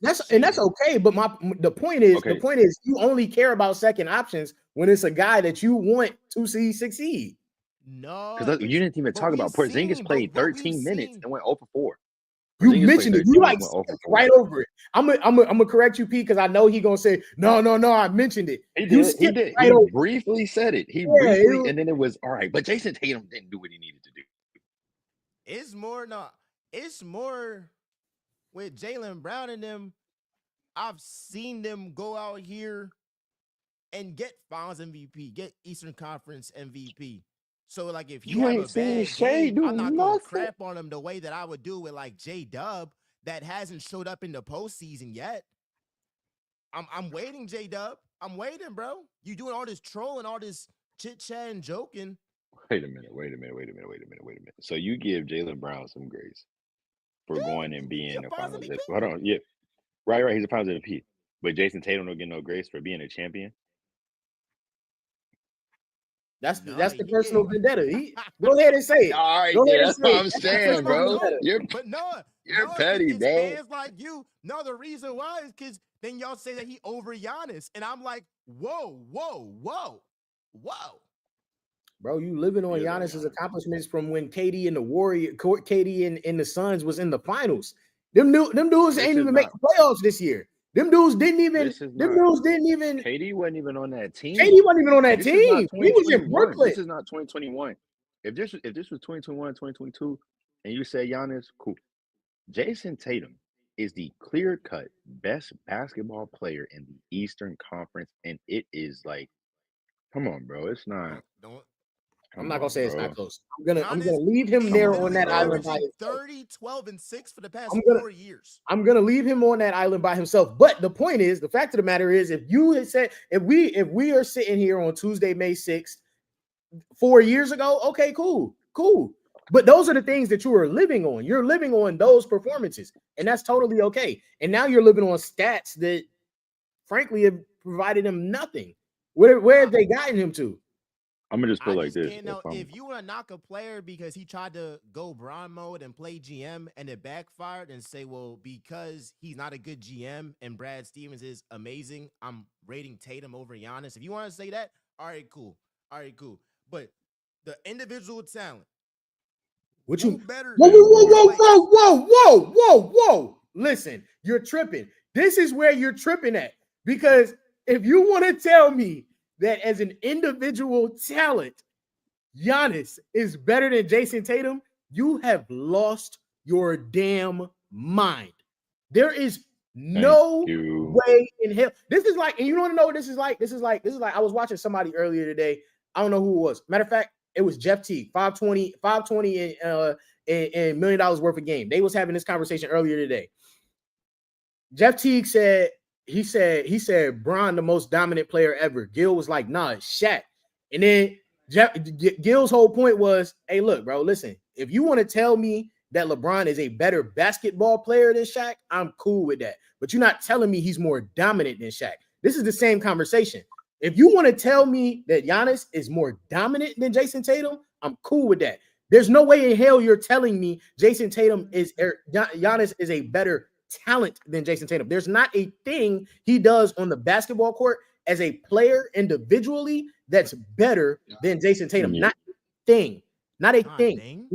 okay. But the point is you only care about second options when it's a guy that you want to see succeed. No, because you didn't even talk about Porzingis played 13 minutes and went 0 for 4. You mentioned it. You like right over it. I'm gonna correct you, Pete, because I know he gonna say no. I mentioned it. He did. He briefly said it. And then it was all right. But Jayson Tatum didn't do what he needed to do. It's more with Jaylen Brown and them. I've seen them go out here and get Finals MVP, get Eastern Conference MVP. So, like, if you have a bad game, I'm not going to crap on him the way that I would do with, like, J-Dub that hasn't showed up in the postseason yet. I'm waiting, J-Dub. I'm waiting, bro. You doing all this trolling, all this chit-chat and joking. Wait a minute. So you give Jaylen Brown some grace for going and being a Finals MVP. Hold on. Yeah. Right. He's a Finals MVP. But Jayson Tatum don't get no grace for being a champion? That's the personal vendetta. Go ahead and say it. All right, that's what I'm saying, bro. You're petty, bro. Fans like you. No, the reason why is because then y'all say that he over Giannis, and I'm like, whoa. Bro, you living on Giannis's accomplishments from when KD and the Suns was in the finals. Them dudes ain't even make the playoffs this year. Them dudes didn't even. KD wasn't even on that team. KD wasn't even on that team. He was in Brooklyn. This is not 2021. If this was 2021, 2022, and you say Giannis, cool. Jayson Tatum is the clear-cut best basketball player in the Eastern Conference, and it is like, come on, bro. It's not. I'm not gonna say it's not close. I'm gonna leave him there on that island by himself. 30, 12, and 6 for the past 4 years. I'm gonna leave him on that island by himself. But the point is, the fact of the matter is, if we are sitting here on Tuesday, May 6th, 4 years ago, okay, cool. But those are the things that you are living on. You're living on those performances, and that's totally okay. And now you're living on stats that, frankly, have provided him nothing. Where have they gotten him to? I'm gonna just put like this. If you want to knock a player because he tried to go Bron mode and play GM and it backfired, and say, well, because he's not a good GM and Brad Stevens is amazing, I'm rating Tatum over Giannis. If you want to say that, all right, cool. But the individual talent. What you better? Whoa. Listen, you're tripping. This is where you're tripping at, because if you want to tell me that as an individual talent, Giannis is better than Jayson Tatum, you have lost your damn mind. There is Thank no you. way in hell. This is like, and you want to know what this is like? This is like I was watching somebody earlier today. I don't know who it was. Matter of fact, it was Jeff Teague, 520 and $1 million worth of game. They was having this conversation earlier today. Jeff Teague said, he said, Bron, the most dominant player ever. Gil was like, nah, it's Shaq. And then Gil's whole point was, hey, look, bro, listen, if you want to tell me that LeBron is a better basketball player than Shaq, I'm cool with that. But you're not telling me he's more dominant than Shaq. This is the same conversation. If you want to tell me that Giannis is more dominant than Jayson Tatum, I'm cool with that. There's no way in hell you're telling me Jayson Tatum Giannis is a better talent than Jayson Tatum. There's not a thing he does on the basketball court as a player individually that's better than Jayson Tatum. Yeah. Not a thing. Not a thing.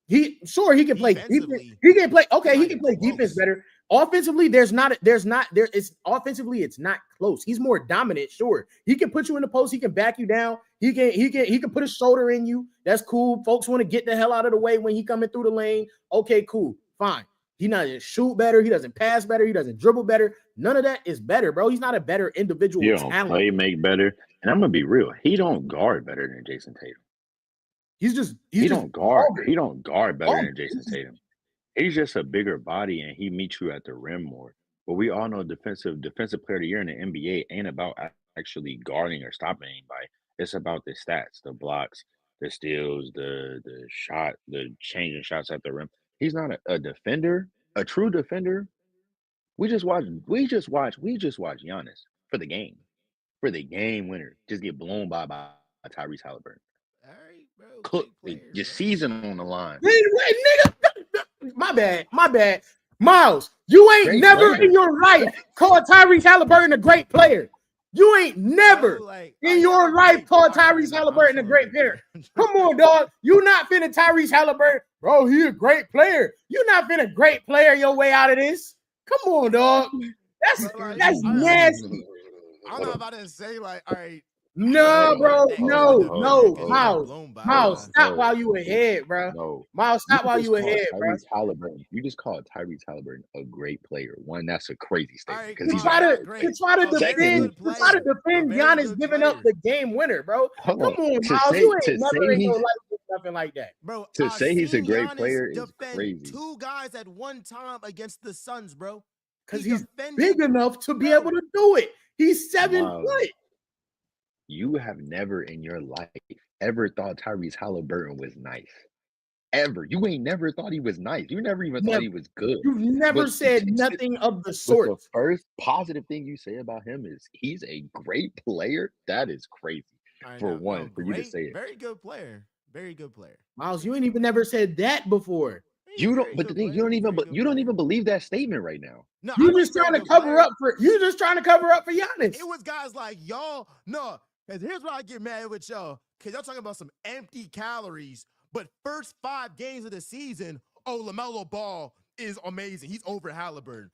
He can play defense. He can play. Okay, he can play defense better. Offensively, it's offensively, it's not close. He's more dominant, sure. He can put you in the post, he can back you down, he can put his shoulder in you. That's cool. Folks want to get the hell out of the way when he coming through the lane. Okay, cool, fine. He doesn't shoot better, he doesn't pass better, he doesn't dribble better. None of that is better, bro. He's not a better individual talent. Play make better. And I'm gonna be real, he don't guard better than Jayson Tatum. He don't guard better than Jayson Tatum. He's just a bigger body and he meets you at the rim more. But we all know defensive player of the year in the NBA ain't about actually guarding or stopping anybody. It's about the stats, the blocks, the steals, the shot, the changing shots at the rim. He's not a defender, a true defender. We just watch Giannis for the game winner. Just get blown by Tyrese Halliburton. All right, bro. Cook your season on the line. Wait, nigga. My bad. Miles, you ain't Great never player. in your life called Tyrese Halliburton a great player. You ain't never in your life called Tyrese Halliburton a great player. Come on, dog. You not finna Tyrese Halliburton. Bro, he a great player. You not finna great player your way out of this. Come on, dog. That's nasty. I'm not about to say like, all right. No, bro. No. Miles, stop while you ahead, bro. No. Miles, stop while you ahead, bro. You just called Tyrese Halliburton a great player. One, that's a crazy statement. Because You try to defend Giannis giving up the game winner, bro. Come on, Miles. You ain't never in your life did nothing like that. Bro, to say he's a great Giannis player is defend crazy. Two guys at one time against the Suns, bro. Because he's big enough to be able to do it. He's 7 foot. You have never in your life ever thought Tyrese Halliburton was nice. Ever. You ain't never thought he was nice. You never even thought he was good. You've never said nothing of the sort. The first positive thing you say about him is he's a great player. That is crazy. For you to say it. Very good player. Very good player. Miles, you ain't even never said that before. You don't, but the thing, you don't even believe that statement right now. No, you're just trying to cover up for Giannis. It was guys like y'all. No, because here's why I get mad with y'all. Because y'all talking about some empty calories, but first 5 games of the season, LaMelo Ball is amazing. He's over Halliburton.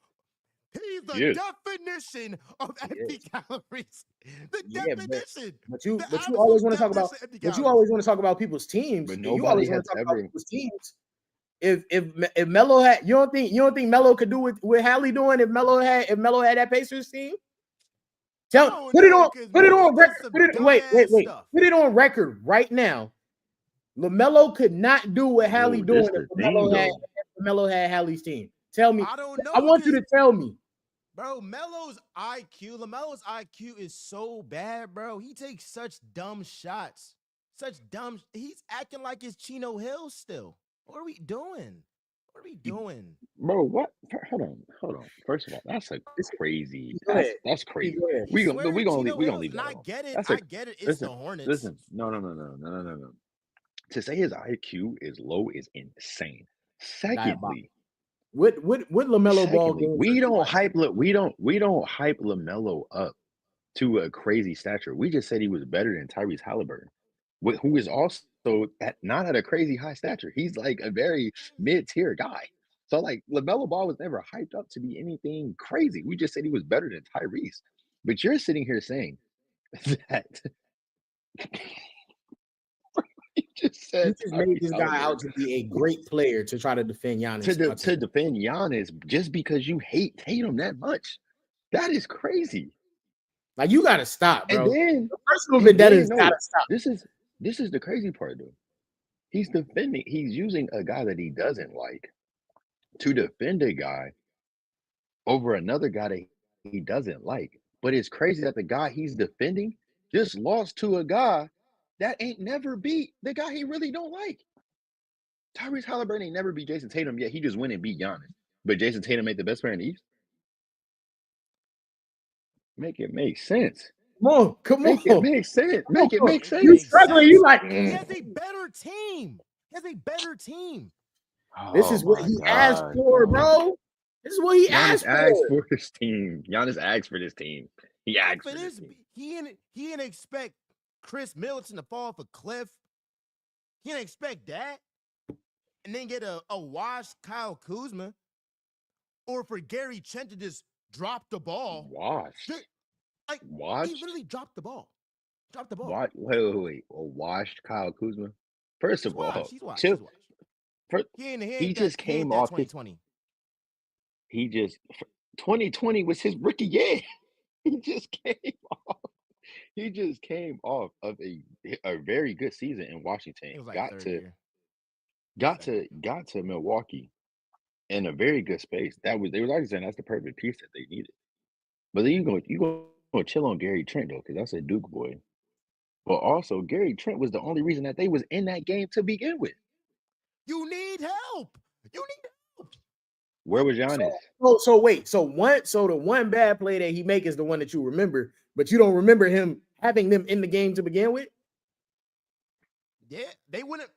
He's the definition of empty calories. The definition. But you always want to talk about. But you always want to talk about people's teams. But you always want to talk about people's teams. If Melo had, you don't think Melo could do what Hallie doing if Melo had that Pacers team? Put it on record. Put it on record right now. LaMelo could not do what Hallie doing if Melo had Hallie's team. Tell me. I don't know. I want you to tell me. Bro, LaMelo's IQ is so bad, bro. He takes such dumb shots. He's acting like it's Chino Hill still. What are we doing? Bro, what? Hold on. First of all, that's crazy. That's crazy. We gonna leave that alone. I get it. It's the Hornets. Listen, no. To say his IQ is low is insane. Secondly, what LaMelo Ball game? We don't hype LaMelo up to a crazy stature. We just said he was better than Tyrese Halliburton, who is also not at a crazy high stature. He's like a very mid-tier guy. So like LaMelo Ball was never hyped up to be anything crazy. We just said he was better than Tyrese. But you're sitting here saying that you just You said just made Tyrese this guy out Halliburton to be a great player to try to defend Giannis. to defend Giannis just because you hate Tatum that much. That is crazy. Like, you gotta stop, And bro. then The personal and then vendettas no, gotta stop. this is the crazy part though. He's defending, he's using a guy that he doesn't like to defend a guy over another guy that he doesn't like. But it's crazy that the guy he's defending just lost to a guy that ain't never beat the guy he really don't like. Tyrese Halliburton ain't never beat Jason Tatum yet. He just went and beat Giannis. But Jason Tatum ain't the best player in the East. Make it make sense. Come Make it on. make sense. Make it make It You sense. makes struggling. You sense. like, He has a better team. He has a better team. this Oh is what my he asked God, for, bro. bro. This is what he Giannis asked asked for. for this team. Giannis asked for this team. He asked for this team. He didn't expect Chris Middleton to fall off a cliff. He didn't expect that. And then get a washed Kyle Kuzma. Or for Gary Trent to just drop the ball. Washed. Like, Washed? he literally dropped the ball. Dropped the ball. Wait. A washed Kyle Kuzma? First of all, He's washed. chill. First, He just came off 2020. He just 2020 was his rookie year. He just came off. He just came off of a very good season in Washington. It was like third year. Got to Milwaukee in a very good space. They was already saying that's the perfect piece that they needed. But then you go chill on Gary Trent though, because that's a Duke boy. But also Gary Trent was the only reason that they was in that game to begin with. You need help. Where was Giannis? So wait. So the one bad play that he make is the one that you remember, but you don't remember him having them in the game to begin with. Yeah, they wouldn't.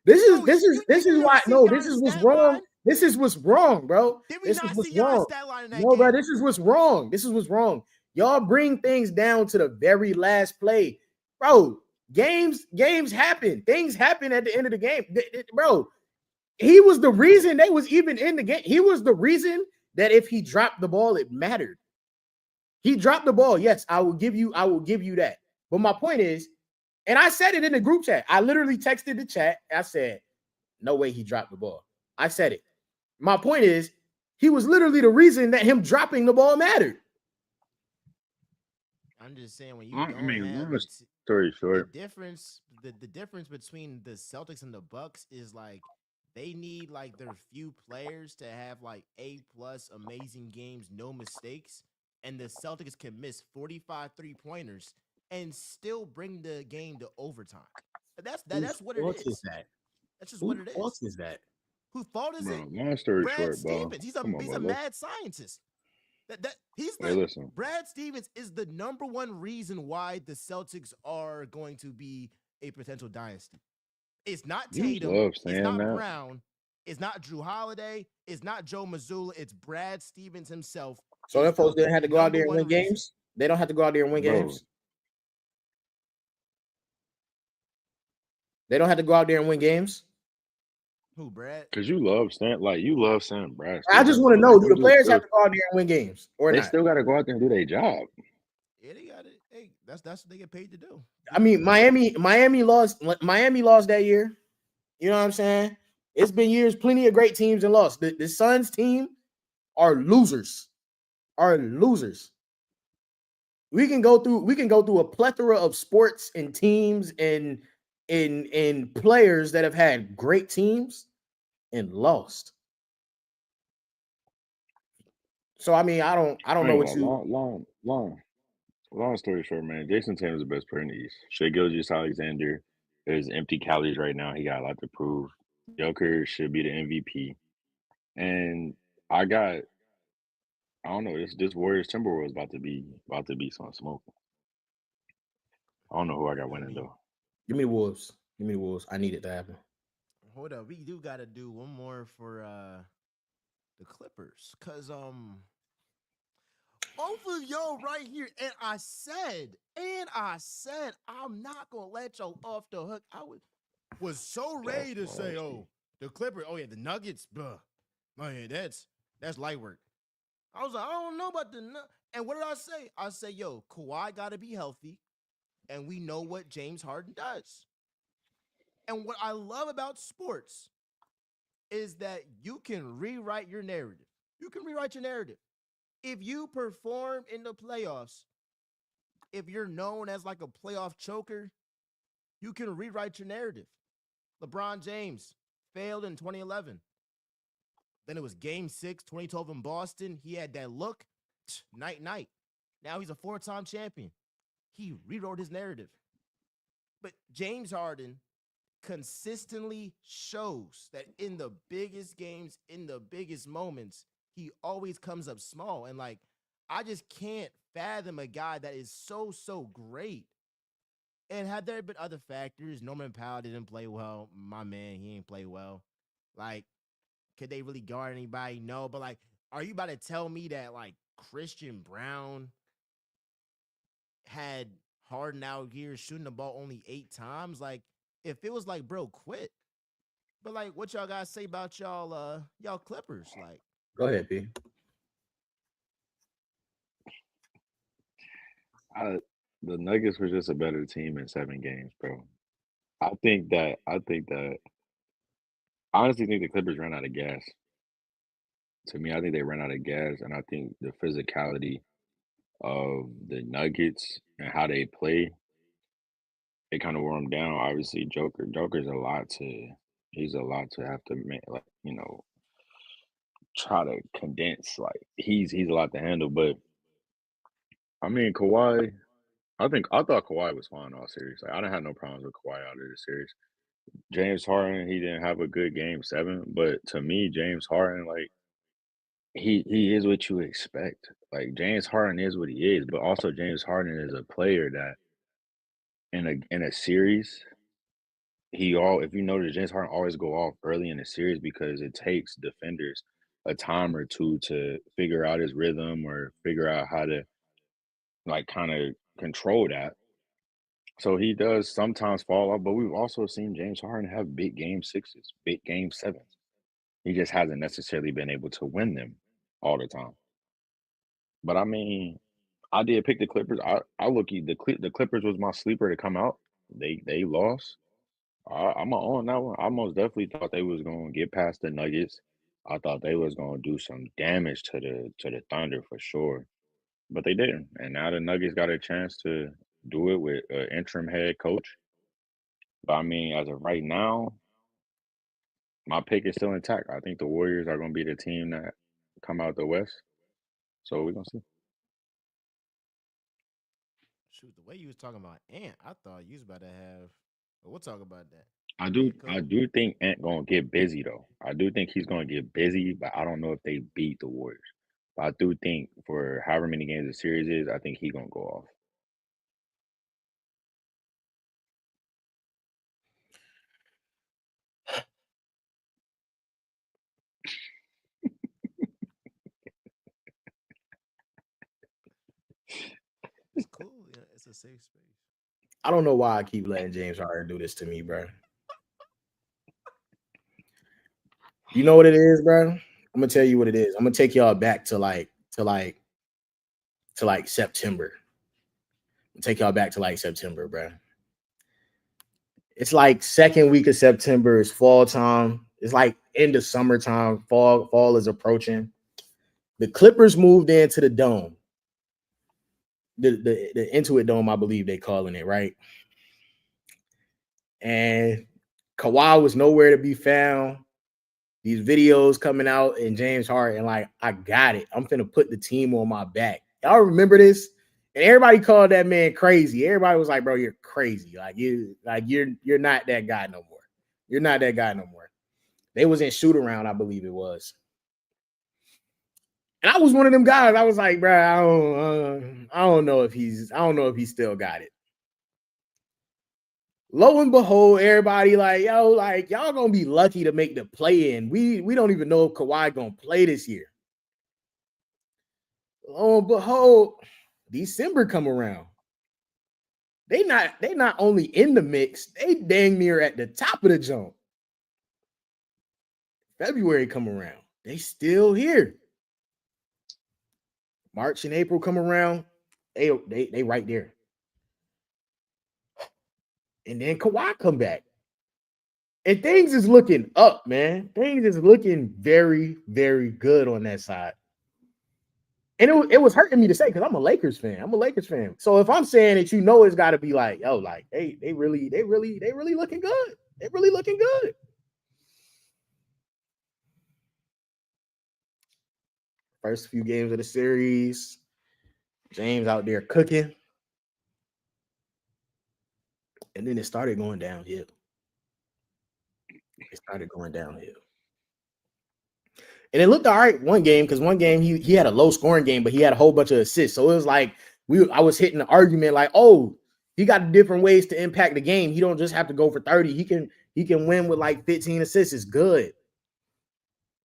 This is why this is what's wrong. Line? This is what's wrong, bro. Did we this not is what's see wrong. Stat line in that No, game? bro, this is what's wrong. This is what's wrong. Y'all bring things down to the very last play. Bro, games happen. Things happen at the end of the game. Bro, he was the reason they was even in the game. He was the reason that if he dropped the ball, it mattered. He dropped the ball. Yes, I will give you that. But my point is, and I said it in the group chat. I literally texted the chat. I said, no way he dropped the ball. I said it. My point is, he was literally the reason that him dropping the ball mattered. I'm just saying, when you don't have story short, the difference between the Celtics and the Bucks is like they need like their few players to have like A+ amazing games, no mistakes, and the Celtics can miss 45 3-pointers and still bring the game to overtime. That's what it is. That's just what it is. Who else is that? Whose fault is it? Long story Brad short, Stevens. He's a mad scientist. Listen. Brad Stevens is the number one reason why the Celtics are going to be a potential dynasty. It's not Tatum. It's not Brown. It's not Drew Holiday. It's not Joe Mazzulla. It's Brad Stevens himself. So that folks didn't have to go out there and win games? They don't have to go out there and win games? They don't have to go out there and win games? Who, Brad? Because you love saying Brad Stevens. I just want to know, do the players have to go out there and win games or they not? Still got to go out there and do their job. Yeah, they got it. Hey, that's what they get paid to do. I mean, Miami lost that year. You know what I'm saying? It's been years, plenty of great teams and lost. The Suns team are losers. We can go through a plethora of sports and teams and players that have had great teams and lost. So I mean, I don't know what you long story short, man. Jayson Tatum is the best player in the East. Shai Gilgeous-Alexander is empty calories right now. He got a lot to prove. Joker should be the MVP. And I don't know, this Warriors Timberwolves about to be some smoke. I don't know who I got winning though. Give me the Wolves. I need it to happen. Hold up, we do gotta do one more for the Clippers, cause both of y'all right here, and I said I'm not gonna let y'all off the hook. I was so ready to say, the Clippers, the Nuggets, bruh. Oh yeah, that's light work. I was like, I don't know about and what did I say? I say, yo, Kawhi got to be healthy, and we know what James Harden does. And what I love about sports is that you can rewrite your narrative. You can rewrite your narrative. If you perform in the playoffs, if you're known as like a playoff choker, you can rewrite your narrative. LeBron James failed in 2011. Then it was game 6, 2012 in Boston. He had that look, night, night. Now he's a 4-time champion. He rewrote his narrative. But James Harden consistently shows that in the biggest games, in the biggest moments, he always comes up small. And like, I just can't fathom a guy that is so great. And had there been other factors, Norman Powell didn't play well. My man, he ain't play well. Like, could they really guard anybody? No. But like, are you about to tell me that like Christian Brown had Harden out here shooting the ball only 8 times? Like, if it was like, bro, quit. But like, what y'all guys say about y'all Clippers? Like, Go ahead, P. The Nuggets were just a better team in 7 games, bro. I honestly think the Clippers ran out of gas. To me, I think they ran out of gas, and I think the physicality of the Nuggets and how they play, it kind of wore them down. Obviously, Joker's a lot to he's a lot to have to make, like, try to condense. Like he's a lot to handle. But I mean, Kawhi, I thought Kawhi was fine all series. Like I didn't have no problems with Kawhi out of the series. James Harden, he didn't have a good game 7, but to me, James Harden, like he is what you expect. Like James Harden is what he is, but also James Harden is a player that in a series, he all if you notice James Harden always go off early in the series because it takes defenders a time or two to figure out his rhythm or figure out how to like kind of control that. So he does sometimes fall off, but we've also seen James Harden have big game 6s, big game 7s. He just hasn't necessarily been able to win them all the time. But I mean, I did pick the Clippers. I look the Clippers was my sleeper to come out. They lost. I'm on that one. I most definitely thought they was gonna get past the Nuggets. I thought they was gonna do some damage to the Thunder for sure, but they didn't. And now the Nuggets got a chance to do it with an interim head coach. But I mean, as of right now, my pick is still intact. I think the Warriors are gonna be the team that come out the West. So we're gonna see. shoot, the way you was talking about Ant, I thought you was about to have. But we'll talk about that. I Yeah, I cool. do think Ant gonna get busy though. I do think he's gonna get busy, but I don't know if they beat the Warriors. But I do think for however many games the series is, I think he gonna go off. It's cool. Yeah, it's a safe space. I don't know why I keep letting James Harden do this to me, bro. You know what it is, bro? I'm gonna tell you what it is. I'm gonna take y'all back to like September. Take y'all back to like September, bro. It's like second week of September. It's fall time. It's like end of summertime. Fall is approaching. The Clippers moved into the dome, the Intuit Dome, I believe they calling it, right? And Kawhi was nowhere to be found. These videos coming out and James Harden, like, I got it. I'm finna put the team on my back. Y'all remember this? And everybody called that man crazy. Everybody was like, bro, you're crazy. You're not that guy no more. You're not that guy no more. They was in shoot around, I believe it was. And I was one of them guys. I was like, bro, I don't know if he still got it. Lo and behold, everybody like, yo, like y'all gonna be lucky to make the play in. We don't even know if Kawhi gonna play this year. Lo and behold, December come around. They not only in the mix, they dang near at the top of the jump. February come around, they still here. March and April come around, they right there. And then Kawhi come back. And things is looking up, man. Things is looking very, very good on that side. And it was hurting me to say because I'm a Lakers fan. I'm a Lakers fan. So if I'm saying it, it's got to be like, yo, like they really looking good. They really looking good. First few games of the series, James out there cooking, and then it started going downhill. It started going downhill. And it looked all right one game because one game he had a low scoring game, but he had a whole bunch of assists. So it was like I was hitting the argument like, oh, he got different ways to impact the game. He don't just have to go for 30. He can win with like 15 assists. It's good.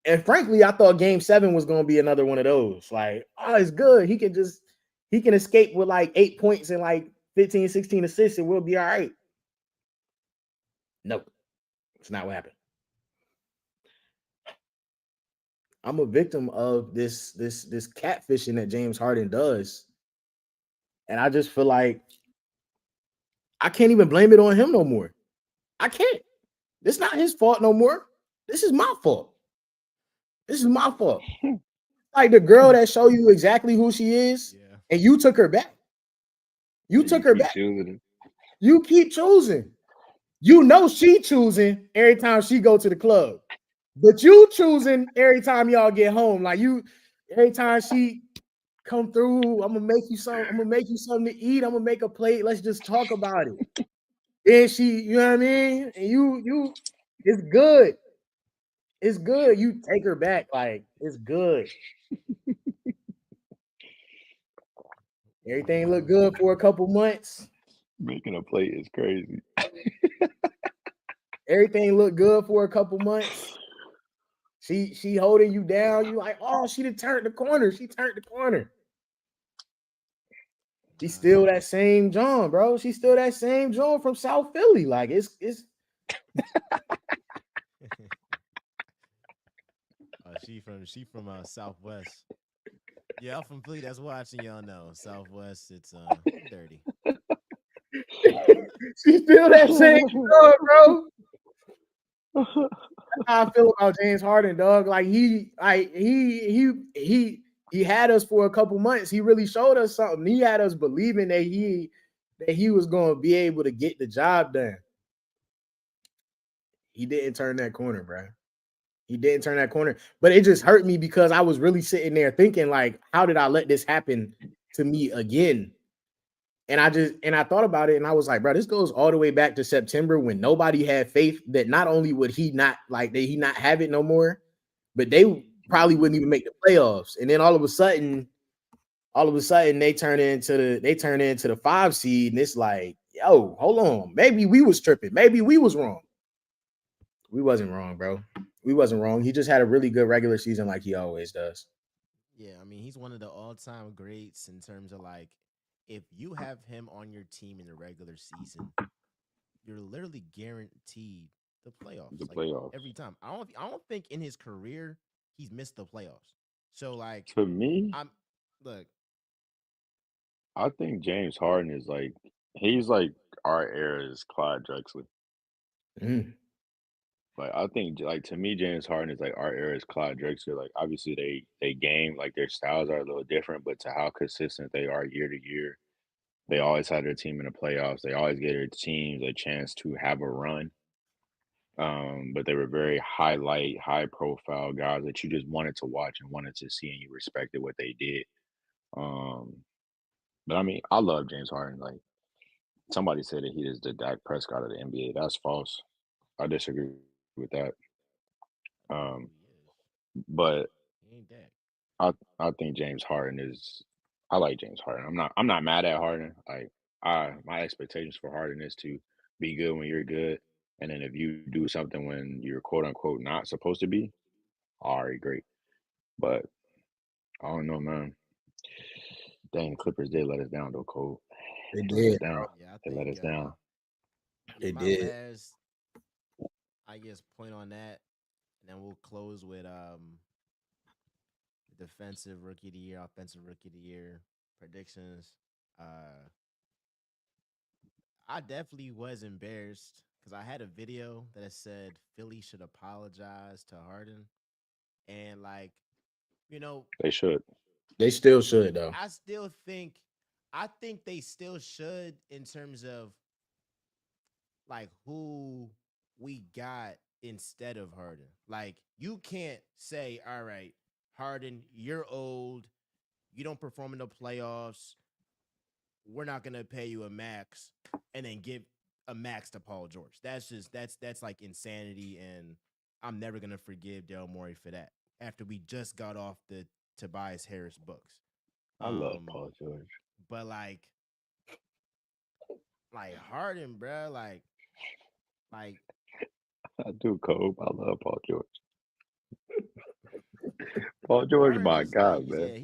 And frankly, I thought game 7 was going to be another one of those. Like, oh, it's good. He can escape with like 8 points and like 15, 16 assists and we'll be all right. Nope. It's not what happened. I'm a victim of this catfishing that James Harden does. And I just feel like I can't even blame it on him no more. I can't. It's not his fault no more. This is my fault. This is my fault. Like the girl that show you exactly who she is, and you took her back. You took her back. You keep choosing. You know she choosing every time she go to the club. But you choosing every time y'all get home. Like every time she come through, I'm gonna make you something to eat. I'm gonna make a plate. Let's just talk about it. Then she, you know what I mean? And you, it's good. It's good. You take her back, like it's good. Everything looked good for a couple months. Making a plate is crazy. Everything looked good for a couple months. She holding you down. You like, oh, she done turned the corner. She turned the corner. She's still that same John, bro. She's still that same John from South Philly. Like it's she from Southwest. Yeah, I'm from Philly. That's watching, y'all know. Southwest, it's dirty. She's still that same John, bro. That's how I feel about James Harden, dog. Like he had us for a couple months. He really showed us something. He had us believing that he was going to be able to get the job done. He didn't turn that corner, bro. He didn't turn that corner. But it just hurt me because I was really sitting there thinking, like, how did I let this happen to me again? And I thought about it and I was like, bro, this goes all the way back to September when nobody had faith that not only would he not have it no more, but they probably wouldn't even make the playoffs. And then all of a sudden they turn into the 5 seed, and it's like, yo, hold on. Maybe we was tripping. Maybe we was wrong. We wasn't wrong, bro. We wasn't wrong. He just had a really good regular season like he always does. Yeah, I mean, he's one of the all-time greats in terms of like, if you have him on your team in the regular season, you're literally guaranteed the playoffs. The like, playoffs. every time. I don't think in his career he's missed the playoffs. So like, To me, look. I think James Harden is like he's like our era's Clyde Drexler. Mm. Like I think like to me, James Harden is like our era's Clyde Drexler. Like obviously they game like their styles are a little different, but to how consistent they are year to year, they always had their team in the playoffs. They always gave their teams a chance to have a run. But they were very highlight, high profile guys that you just wanted to watch and wanted to see, and you respected what they did. Um, but I mean, I love James Harden. Like somebody said that he is the Dak Prescott of the NBA. That's false. I disagree with that. Um, He is. but He ain't that. I think James Harden is. I like James Harden. I'm not mad at Harden. Like my expectations for Harden is to be good when you're good, and then if you do something when you're quote unquote not supposed to be, all right, great. But I don't know, man. Dang, the Clippers did let us down though, Cole. They They let us did, down. bro. Yeah, I They let think us down. yeah, They my did. last I guess point on that, and then we'll close with defensive rookie of the year, offensive rookie of the year predictions. Uh, I definitely was embarrassed because I had a video that said Philly should apologize to Harden, and like you know, They should. They still should though. I still think, I think they still should in terms of like who we got instead of Harden. Like you can't say, all right, Harden, you're old, you don't perform in the playoffs, we're not gonna pay you a max, and then give a max to Paul George. That's just that's like insanity, and I'm never gonna forgive Daryl Morey for that. After we just got off the Tobias Harris books, I love um, Paul George. but like Harden, bro, like I do, Kobe. I love Paul George. Paul George, Harden my is like God, man. yeah,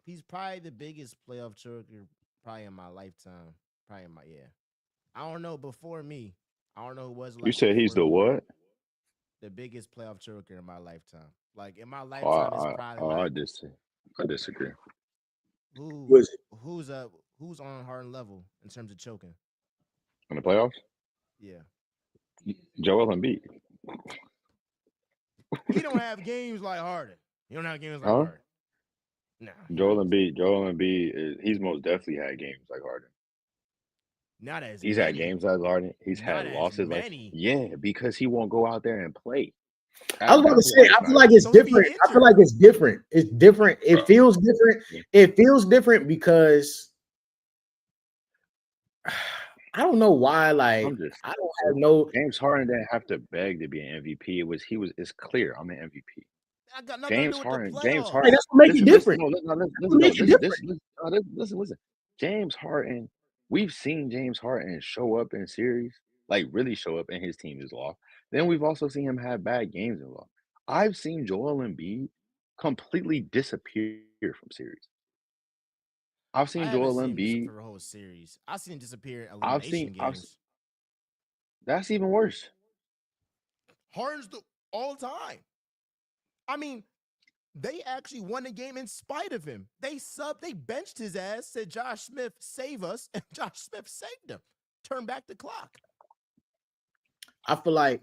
he's probably the biggest playoff choker probably in my lifetime. Probably in my yeah. I don't know before me. I don't know who was You like said he's before the me. what? The biggest playoff choker in my lifetime. Like in my Oh, lifetime, it's probably I like disagree. I disagree. who Was it? who's up who's on Harden level in terms of choking. In the playoffs, Yeah, Joel Embiid. he don't have games like Harden. He don't have games like Huh? Harden. No, he Joel doesn't. Embiid. Joel Embiid is he's most definitely had games like Harden. Not as He's had many. games like Harden. He's Not had as losses like many. yeah, because he won't go out there and play. I was about to That's say, why it's I feel not. like it's So he be different. I feel injured. like it's different. It's different. It feels different. Yeah. It feels different because I don't know why. Like, I'm just I don't have no. James Harden didn't have to beg to be an MVP. It's clear I'm an MVP. I got nothing to do James with the Harden. James Like, Harden. playoffs. that's what make it Listen, listen, different. no, listen, no, That's listen, what no, makes it different. listen. James Harden. We've seen James Harden show up in series, like really show up, and his team is lost. Then we've also seen him have bad games and lost. I've seen Joel Embiid completely disappear from series. I've I seen haven't Joel seen him Embiid. disappear a whole series. I've seen him disappear in I've seen. elimination games. That's even worse. Harden's the all time. I mean, they actually won the game in spite of him. They benched his ass, said Josh Smith, save us, and Josh Smith saved him. Turn back the clock. I feel like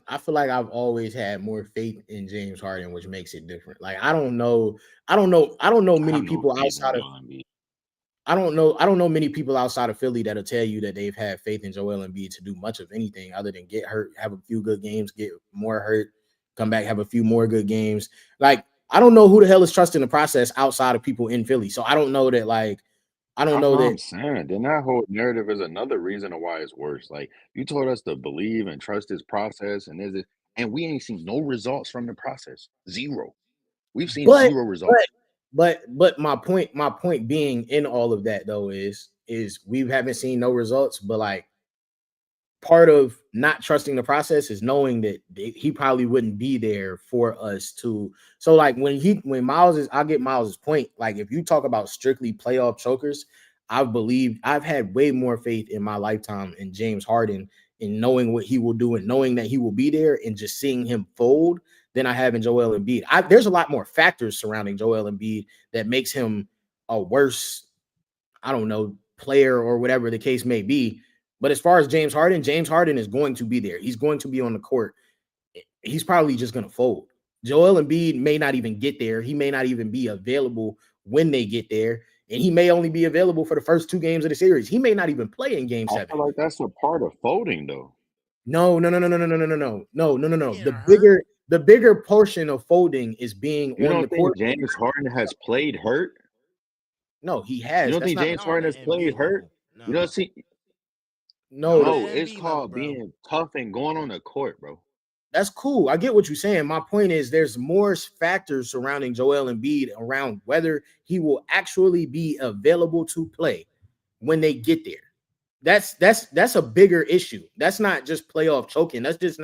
I've always had more faith in James Harden, which makes it different. Like, I don't know I many have no people faith in outside of Joel Embiid. I don't know many people outside of Philly that'll tell you that they've had faith in Joel Embiid to do much of anything other than get hurt, have a few good games, get more hurt, come back, have a few more good games. Like, I don't know who the hell is trusting the process outside of people in Philly. So I don't know that, like, I don't That's know what that. I'm saying. Then that whole narrative is another reason of why it's worse. Like you told us to believe and trust this process, and and we ain't seen no results from the process. Zero. We've seen But zero but results. but my point being in all of that though is we haven't seen no results, but like part of not trusting the process is knowing that he probably wouldn't be there for us to. So like when Miles is, I'll get Miles's point. Like if you talk about strictly playoff chokers, I've had way more faith in my lifetime in James Harden in knowing what he will do and knowing that he will be there and just seeing him fold than I have in Joel Embiid. There's a lot more factors surrounding Joel Embiid that makes him a worse, I don't know, player or whatever the case may be. But as far as James Harden is going to be there. He's going to be on the court. He's probably just going to fold. Joel Embiid may not even get there. He may not even be available when they get there. And he may only be available for the first two games of the series. He may not even play in game I seven. feel like that's a part of folding, though. No, no, no, no, no, no, no, no, no, no, no, no, no. Getting The hurt. bigger portion of folding is being You on don't the think court. James Harden has played hurt? No, he You has. don't That's think not James Not on Harden the has played MB hurt? level. You don't No. see? Not no. on No, the it's MB level, called bro. being tough and going on the court, bro. That's cool. I get what you're saying. My point is there's more factors surrounding Joel Embiid around whether he will actually be available to play when they get there. That's a bigger issue. That's not just playoff choking. That's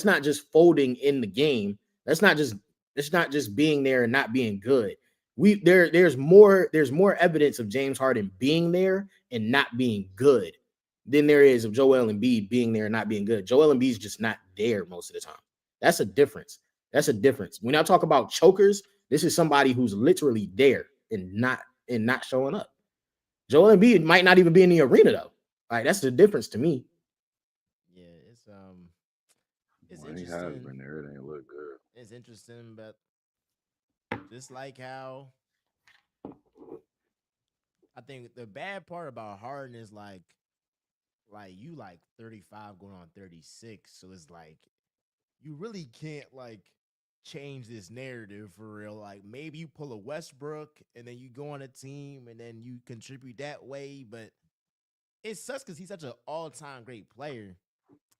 not just folding in the game. That's not just being there and not being good. There's more evidence of James Harden being there and not being good than there is of Joel Embiid being there and not being good. Joel Embiid's just not there most of the time. That's a difference. That's a difference. When I talk about chokers, This is somebody who's literally there and not showing up. Joel Embiid might not even be in the arena though. Like that's the difference to me. Yeah, it's When he has interesting. been there, it ain't look good. It's interesting, but just like how I think the bad part about Harden is like you like 35 going on 36. So it's like you really can't like change this narrative for real. Like maybe you pull a Westbrook and then you go on a team and then you contribute that way, but it sucks because he's such an all-time great player.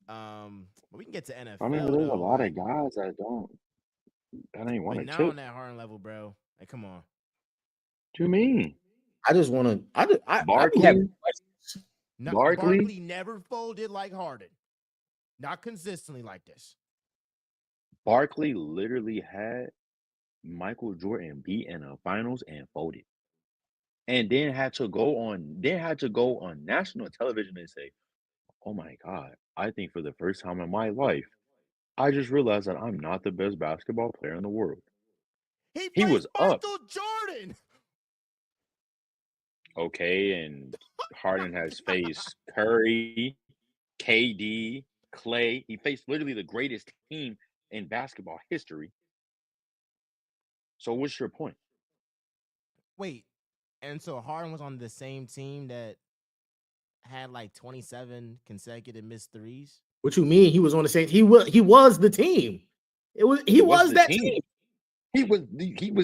But we can get to I mean, but NFL there's a though, lot like, of guys that ain't want but a not chip. on that Harden level, bro. Like, come on. What do you mean? I just want to. I be having Barkley, questions. Not Barkley, Barkley never folded like Harden. Not consistently like this. Barkley literally had Michael Jordan beat in the finals and folded, and then had to go on national television and say, "Oh my God, I think for the first time in my life, I just realized that I'm not the best basketball player in the world." He He faced was up, Michael Jordan. okay, and Harden has faced Curry, KD, Clay. He faced literally the greatest team in basketball history. So what's your point? Wait, and so Harden was on the same team that had like 27 consecutive missed threes. What you mean? He was on the same. He was the team. He He was was the that team. team. He was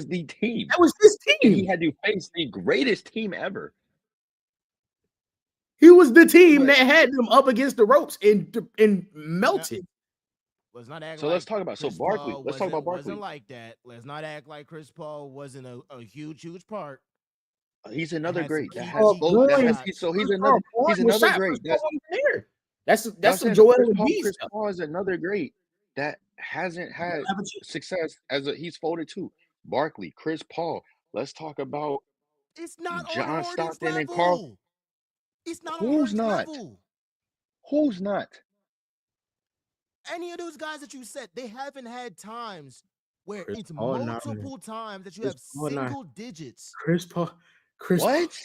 the team. That was his And he team. had to face the greatest team ever. He was the team But that had them up against the ropes and no, melted. let's not act So let's like talk about Chris Barkley. Paul Let's talk about wasn't Barkley. like that. Let's not act like Chris Paul wasn't a huge part He's and another had some great that Chris has key Paul flow. That clutch going, has he, shots. so Chris Paul going he's was another shot. Chris great. Paul That's wasn't there. that's That's what some I'm saying. Joel Chris Paul. Embiid Chris stuff. Paul is another great that hasn't had success as he's folded too. Barkley, Chris Paul. Let's talk about It's not on John Harden's Stockton and Carl. level. It's not on Who's Harden's not? level. Who's not? Any of those guys that you said, they haven't had times where Chris it's Paul not. multiple times that you Chris have Paul not. single digits. Chris Paul. Chris Paul. What?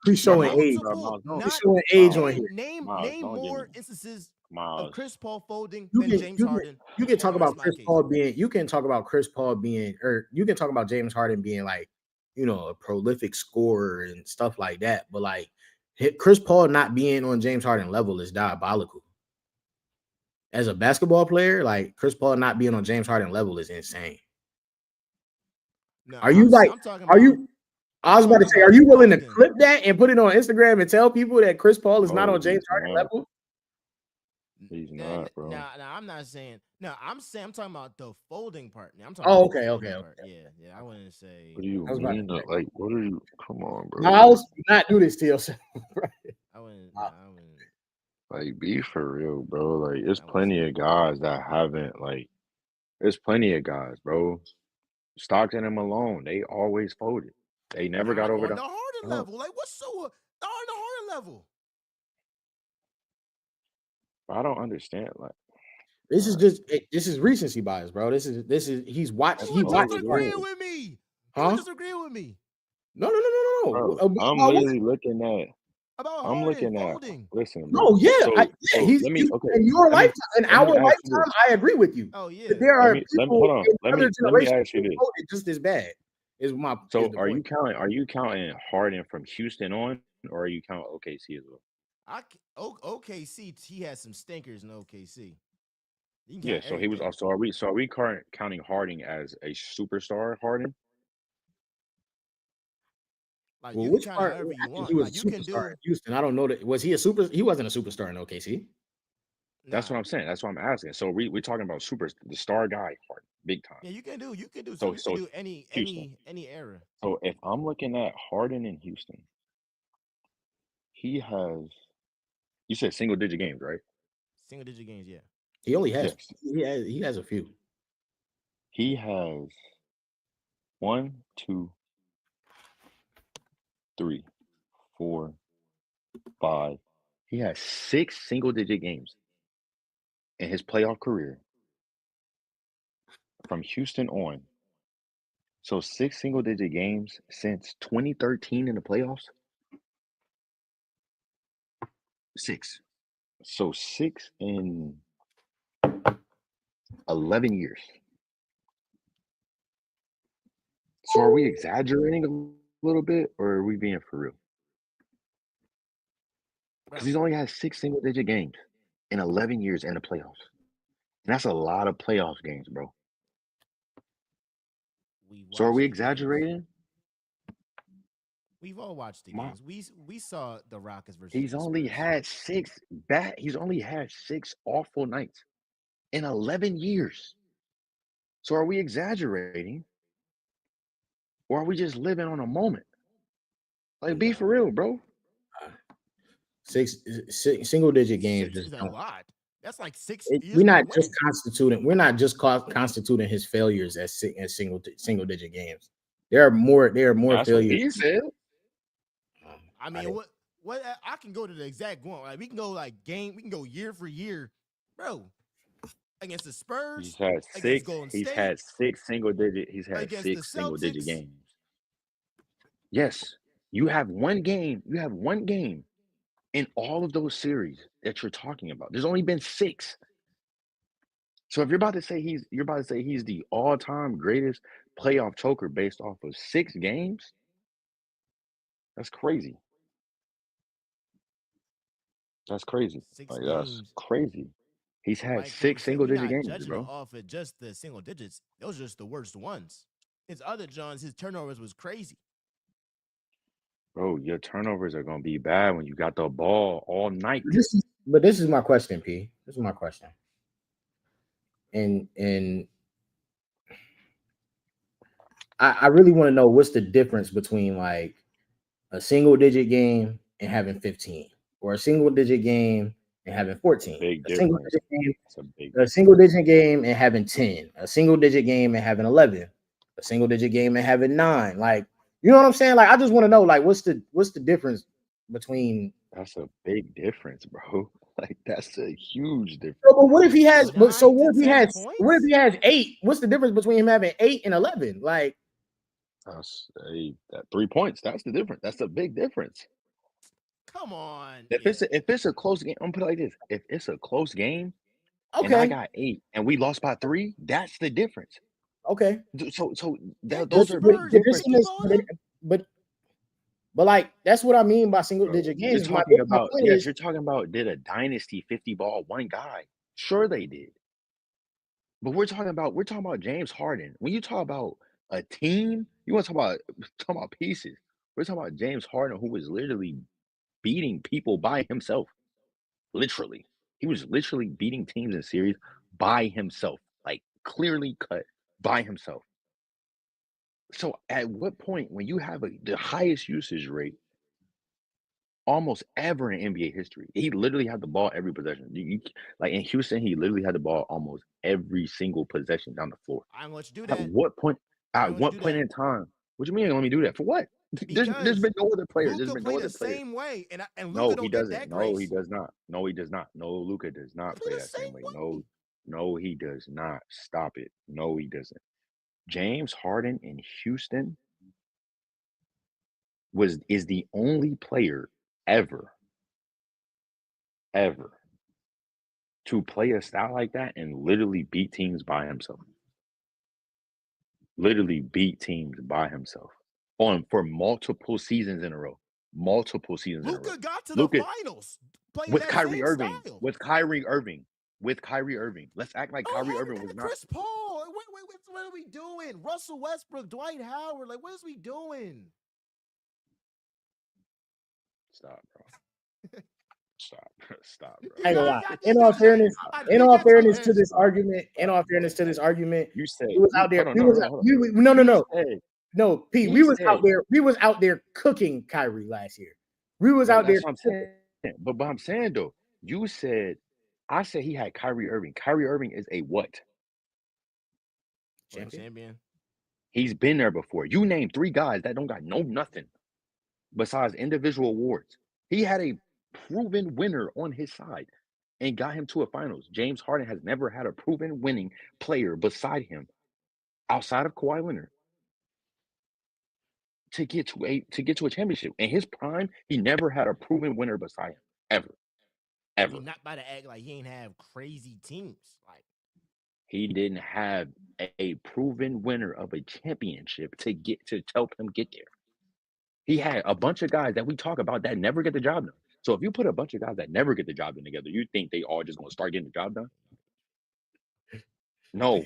He's Bro, showing age. bro, Multiple, Miles, don't, He's not showing age Miles, on name here. name Miles, name don't give me more instances of Miles. Chris Paul folding You than can James you can Harden. you can Or talk rest about my Chris case. Paul being. You can talk about Chris Paul being, or you can talk about James Harden being like, a prolific scorer and stuff like that. But like Chris Paul not being on James Harden level is diabolical. As a basketball player, like Chris Paul not being on James Harden level is insane. No, Are you like? I'm talking Are about you? I was about to say, are about you willing to folding. clip that and put it on Instagram and tell people that Chris Paul is not No, on James he's Harden not. level? He's No, not, bro. no, I'm not saying. No, I'm talking about the folding part. Now I'm talking Oh, about the okay. folding part. Yeah. I wouldn't say. What do you I was about to mean? say, Like, what are you? Come on, bro. Miles, do not do this to yourself. I wouldn't. Wow. I wouldn't. Like, be for real, bro. Like, it's I wouldn't say plenty of guys that haven't, like, there's plenty of guys, bro. Stockton and Malone, they always folded. They never got not over on the the Harden hump. level. Like what's so not on the Harden level? I don't understand. Like, This is all right, just this is recency bias, bro. This is he's watched that's You were he all watched just it Harden. agreeing is, with me. You were Huh? just agreeing with me No, no, no, no, no, bro. no. I'm About what? literally looking at. about I'm Harden looking at. folding. Listen, bro. No, yeah, So, he's let me. Okay, in your let me. lifetime, in Let our me ask you lifetime. this. I agree with you, Oh but yeah. there are Let me people hold on. in Let other me generations ask you who this. voted just as bad. Is So, the are point? you counting? Are you counting Harden from Houston on, or are you counting OKC as well? OKC. He had some stinkers in OKC. You can Yeah. count So he was everything. also. Are we counting Harden as a superstar? Harden. Like Well, you can which count it part? however I you think want. he was Like a you can superstar in do. Houston. I don't know that was he a super. He wasn't a superstar in OKC. That's Nah. what I'm saying. That's what I'm asking. So we're talking about the star guy, Harden, big time. Yeah, you can do. You can do. So You can do any Houston. era. So if I'm looking at Harden in Houston, he has. You said single digit games, right? Single digit games. Yeah. He only has Yes. he has a few. He has 1, 2, 3, 4, 5. He has 6 single digit games in his playoff career from Houston on. So 6 single-digit games since 2013 in the playoffs. 6. So 6 in 11 years. So are we exaggerating a little bit, or are we being for real? Because Bro, he's only had 6 single-digit games in 11 years in the playoffs. And that's a lot of playoffs games, bro. we So are we watched the games. exaggerating? We've all watched the My, games. We saw the Rockets versus he's the only Spurs. had he's only had 6 awful nights in 11 years. So are we exaggerating? Or are we just living on a moment? Like, be for real, bro. Six single digit games Six just is a don't. lot. That's like 6 We're years in a not row. just constituting. We're not just constituting his failures as single digit games. There are more. There are more That's what failures. he said. I mean, what I can go to the exact one. Like we can go like game. We can go year for year, bro. Against the He's Spurs, had against six. Golden He's State, had six single digit. He's had against the 6 single digit Celtics. games. Yes, you have one game. You have one game in all of those series that you're talking about. There's only been 6. So if you're about to say he's the all-time greatest playoff choker based off of 6 games, that's crazy. That's crazy. Six Like that's games. crazy. He's had Like Kobe six said, single we digit not games, judging it bro. off of just the single digits. Those are just the worst ones. His other Johns, his turnovers was crazy. Bro, your turnovers are gonna be bad when you got the ball all night. This is my question, P. This is my question. And I really want to know what's the difference between like a single digit game and having 15, or a single digit game and having It's a 14. big A single difference. digit game, It's a big a difference. single digit game and having 10, a single digit game and having 11, a single digit game and having 9. Like, you know what I'm saying? Like, I just want to know, like, what's the difference between. That's a big difference, bro. Like that's a huge But difference. what if he has? But so 9 to 10 what if points. he has 8? What's the difference between him having 8 and 11? Like, That's that 3 points. That's the difference. That's a big difference. Come on, If yeah. it's a close game, I'm gonna put it like this. If it's a close game and I okay, got 8 and we lost by 3, that's the difference. okay. So Did the those are big Spurs This keep differences. on him? but like that's what I mean by single Bro, digit you're games. My talking my about, point yes, is you're talking about did a dynasty 50 ball one guy. Sure they did. But we're talking about James Harden. When you talk about a team, you want to talk about pieces. We're talking about James Harden who was literally beating people by himself. Literally. He was literally beating teams in series by himself. Like clearly cut by himself. So at what point when you have the highest usage rate almost ever in NBA history. He literally had the ball every possession. Like in Houston, he literally had the ball almost every single possession down the floor. I ain't let you do At that. what point? I ain't At let you what do point that in time? What do you mean? Let me do that for what? There's because been no other player. There's Luca been no play the other player. same way, and Luca No, he don't get doesn't. that No, he grace. does not. No, he does not. No, Luca does He not play play the that same same way. No, way. no, he does not. Stop it. No, he doesn't. James Harden in Houston is the only player ever, ever to play a style like that and literally beat teams by himself. Literally beat teams by himself on for multiple seasons in a row. Multiple seasons in a row. Luca got to the Look at finals playing with that Kyrie same Irving. style. With Kyrie Irving. With Kyrie Irving. Let's act like Oh, Kyrie Harden Irving got was to not. Chris Paul. Wait, what are we doing? Russell Westbrook, Dwight Howard. Like, what is we doing? Stop, bro. Stop. Stop, bro. I ain't gonna lie. I did get to that. I In did all get to fairness to that. this Stop. argument, Stop, bro. You said we was out there. hold on, We no, was hold on, hold on. no no You no said no P. he said We was out there cooking Kyrie last year. We was bro, out there. that's what I'm saying. But I'm saying though, you said I said he had Kyrie Irving. Kyrie Irving is a what? Champion. He's been there before. You named 3 guys that don't got no nothing besides individual awards. He had a proven winner on his side and got him to a finals. James Harden has never had a proven winning player beside him outside of Kawhi Leonard. to get to a championship. In his prime, he never had a proven winner beside him. Ever. I Ever. mean, not by the act like he ain't have crazy teams. Like He didn't have a proven winner of a championship to help him get there. He had a bunch of guys that we talk about that never get the job done. So if you put a bunch of guys that never get the job done together, you think they all just gonna start getting the job done? No,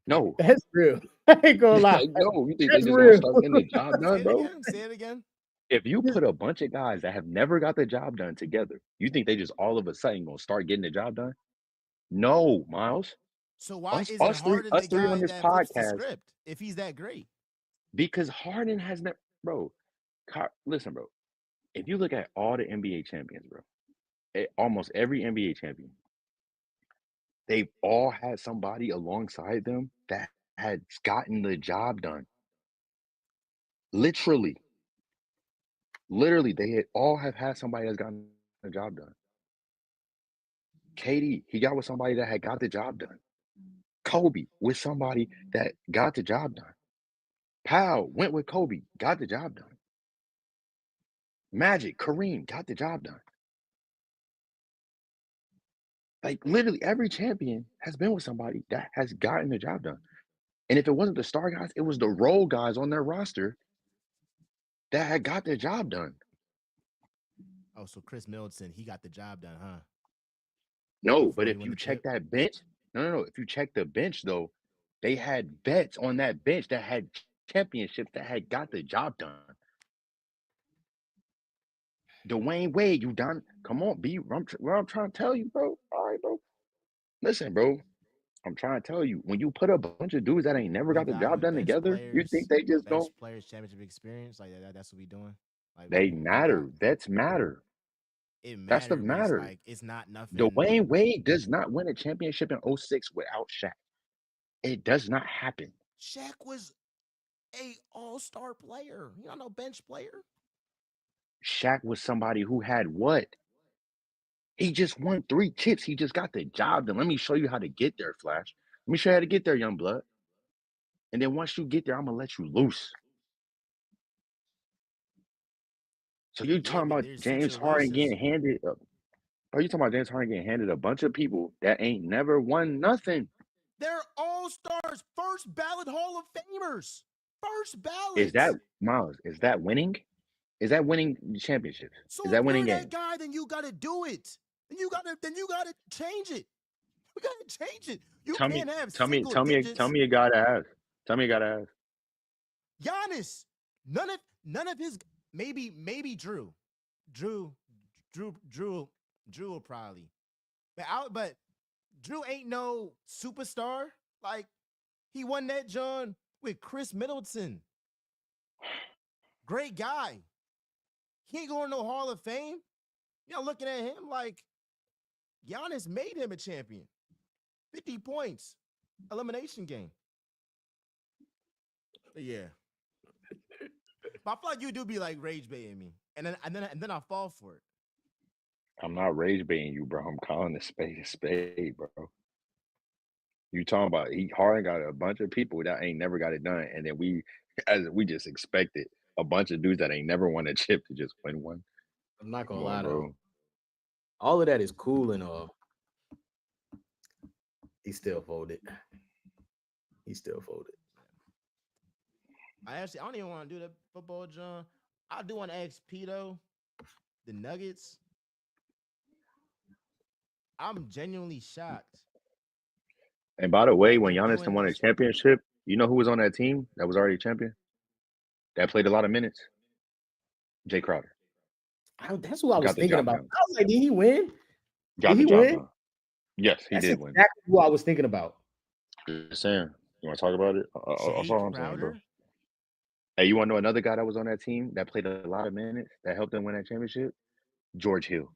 no. That's real. I ain't gonna lie. Like, no, you think they That's just gonna real. start getting the job say done, it bro? again. Say it again. If you put a bunch of guys that have never got the job done together, you think they just all of a sudden gonna start getting the job done? No, Miles. So why Us, isn't us three, Harden us the three on guy this that flips the podcast, script if he's that great? because Harden has never, bro. Listen, bro. If you look at all the NBA champions, bro, almost every NBA champion, they've all had somebody alongside them that has gotten the job done. Literally, they all have had somebody that's gotten the job done. KD, he got with somebody that had got the job done. Kobe with somebody that got the job done. Powell went with Kobe, got the job done. Magic, Kareem got the job done. Like literally every champion has been with somebody that has gotten the job done. And if it wasn't the star guys, it was the role guys on their roster that had got their job done. Oh, so Chris Middleton, he got the job done, huh? No, Before but he if won you the check chip. that bench, no. If you check the bench though, they had vets on that bench that had championships that had got the job done. Dwayne Wade, you done? Come on, B. I'm trying to tell you, bro. All right, bro. Listen, bro. I'm trying to tell you, when you put a bunch of dudes that ain't never We got the job got done together, you think they just bench don't? players championship experience. Like that's what we doing. Like They we got matter. Vets matter. it That's the matter, but it's matter. like it's not nothing. Dwayne Wade does not win a championship in '06 without Shaq. It does not happen. Shaq was a all-star player. You don't know bench player. Shaq was somebody who had what? He just won 3 chips. He just got the job done. Let me show you how to get there, Flash. Let me show you how to get there, young blood. And then once you get there, I'm gonna let you loose. So you Yeah, talking but about there's James Harden situations. getting handed? Are you talking about James Harden getting handed a bunch of people that ain't never won nothing? They're all-stars, first ballot Hall of Famers. First Is ballot. that Miles? Is that winning? Is that winning championships? Is So if that winning you're that games? guy, then you gotta do it. Then you gotta change it. You gotta change it. You Tell me, can't have tell me, single tell me, tell digits. me a guy that has. Tell me a guy that has. Giannis, none of his maybe Drew. Drew Drew will probably. But Drew ain't no superstar. Like he won that John with Chris Middleton. Great guy. He ain't going to no Hall of Fame. You know, looking at him like Giannis made him a champion. 50 points. Elimination game. But yeah. But I feel like you do be like rage baiting me. And then I fall for it. I'm not rage baiting you, bro. I'm calling a spade, bro. You talking about Harden got a bunch of people that ain't never got it done, and then we just expected a bunch of dudes that ain't never won a chip to just win one. I'm not gonna Come lie on, though. bro. All of that is cool and all. He still folded. He still folded. I don't even want to do that football, John. I do want to ask Pito, the Nuggets. I'm genuinely shocked. And by the way, That when they're Giannis doing won a this. championship, you know who was on that team that was already a champion? That played a lot of minutes? Jay Crowder. That's who I was Got the thinking job about. done. I was like, did he win? Got Did the he job win? done. Yes, he That's did win. exactly who I was thinking about. Just saying. You want to talk about it? That's Jay all I'm saying, bro. Crowder. Hey, you want to know another guy that was on that team that played a lot of minutes that helped them win that championship? George Hill.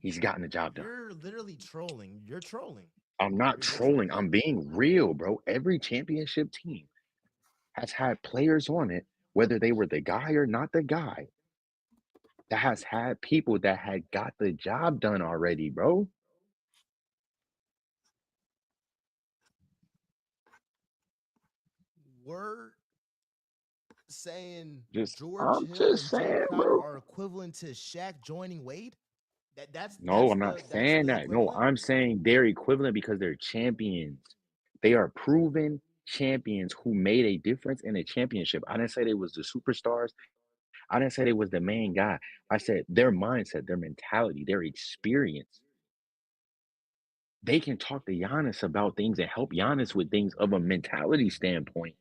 He's gotten the job done. You're literally trolling. You're trolling. I'm not You're trolling. trolling. I'm being real, bro. Every championship team has had players on it, whether they were the guy or not the guy, that has had people that had got the job done already, bro. Word. saying George I'm Hill just and Jay saying, Crowder bro. are equivalent to Shaq joining Wade? That's No, that's I'm not the that's saying the that. No, equivalent. I'm saying they're equivalent because they're champions. They are proven champions who made a difference in a championship. I didn't say they was the superstars. I didn't say they was the main guy. I said their mindset, their mentality, their experience. They can talk to Giannis about things and help Giannis with things of a mentality standpoint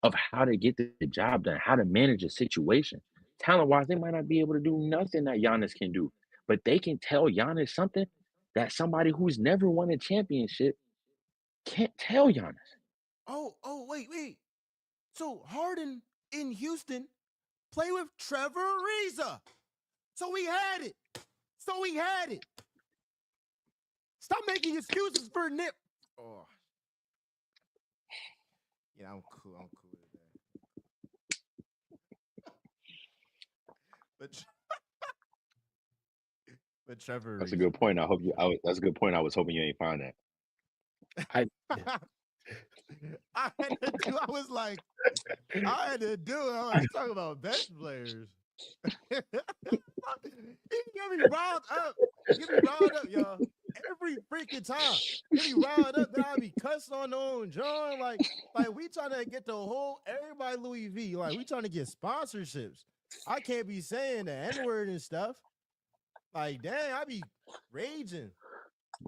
of how to get the job done, how to manage a situation. Talent wise, they might not be able to do nothing that Giannis can do, but they can tell Giannis something that somebody who's never won a championship can't tell Giannis. Wait. So Harden in Houston play with Trevor Ariza. So we had it. Stop making excuses for Nip. Oh, yeah, I'm cool with that. But Trevor That's a Ariza, good point. That's a good point. I was hoping you ain't find that. I I had to do. I was like, I had to do it. I was talking about bench players. He get me riled up. Y'all. Every freaking time. Get me riled up. Then I be cussing on their own John. Like we trying to get the whole everybody Louis V. Like we trying to get sponsorships. I can't be saying the N-word and stuff. Like, dang, I be raging.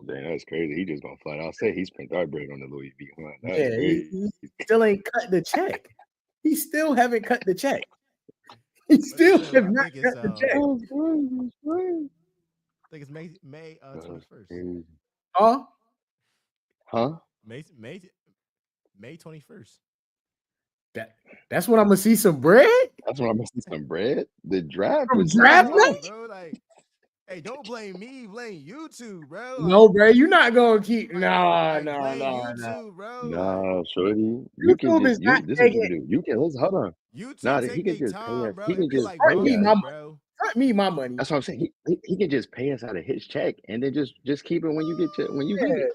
Dang, that's crazy. He just gonna flat out say he spent our bread on the Louis V. Huh? That's yeah, crazy. he still ain't cut the check. He still haven't cut the check. He still What's have I not think it's cut the check. I think it's May 21st. Crazy. Huh? Huh? May 21st. That's when I'm gonna see some bread That's when I'm missing some bread. The draft from is draft next month. night. Bro, like, hey, don't blame me, blame YouTube, bro. No, Like, bro, you're not gonna keep. like, No. blame YouTube, bro. Like, Nah, shorty. You can YouTube just is not this is what taking. you do. You can hold on. Nah, YouTube he take can their just pay time, us. bro. He It can be just like Front me pay my us. months, money. bro. Front me my money. That's what I'm saying. He can just pay us out of his check and then just keep it when you get when you get Yeah, it.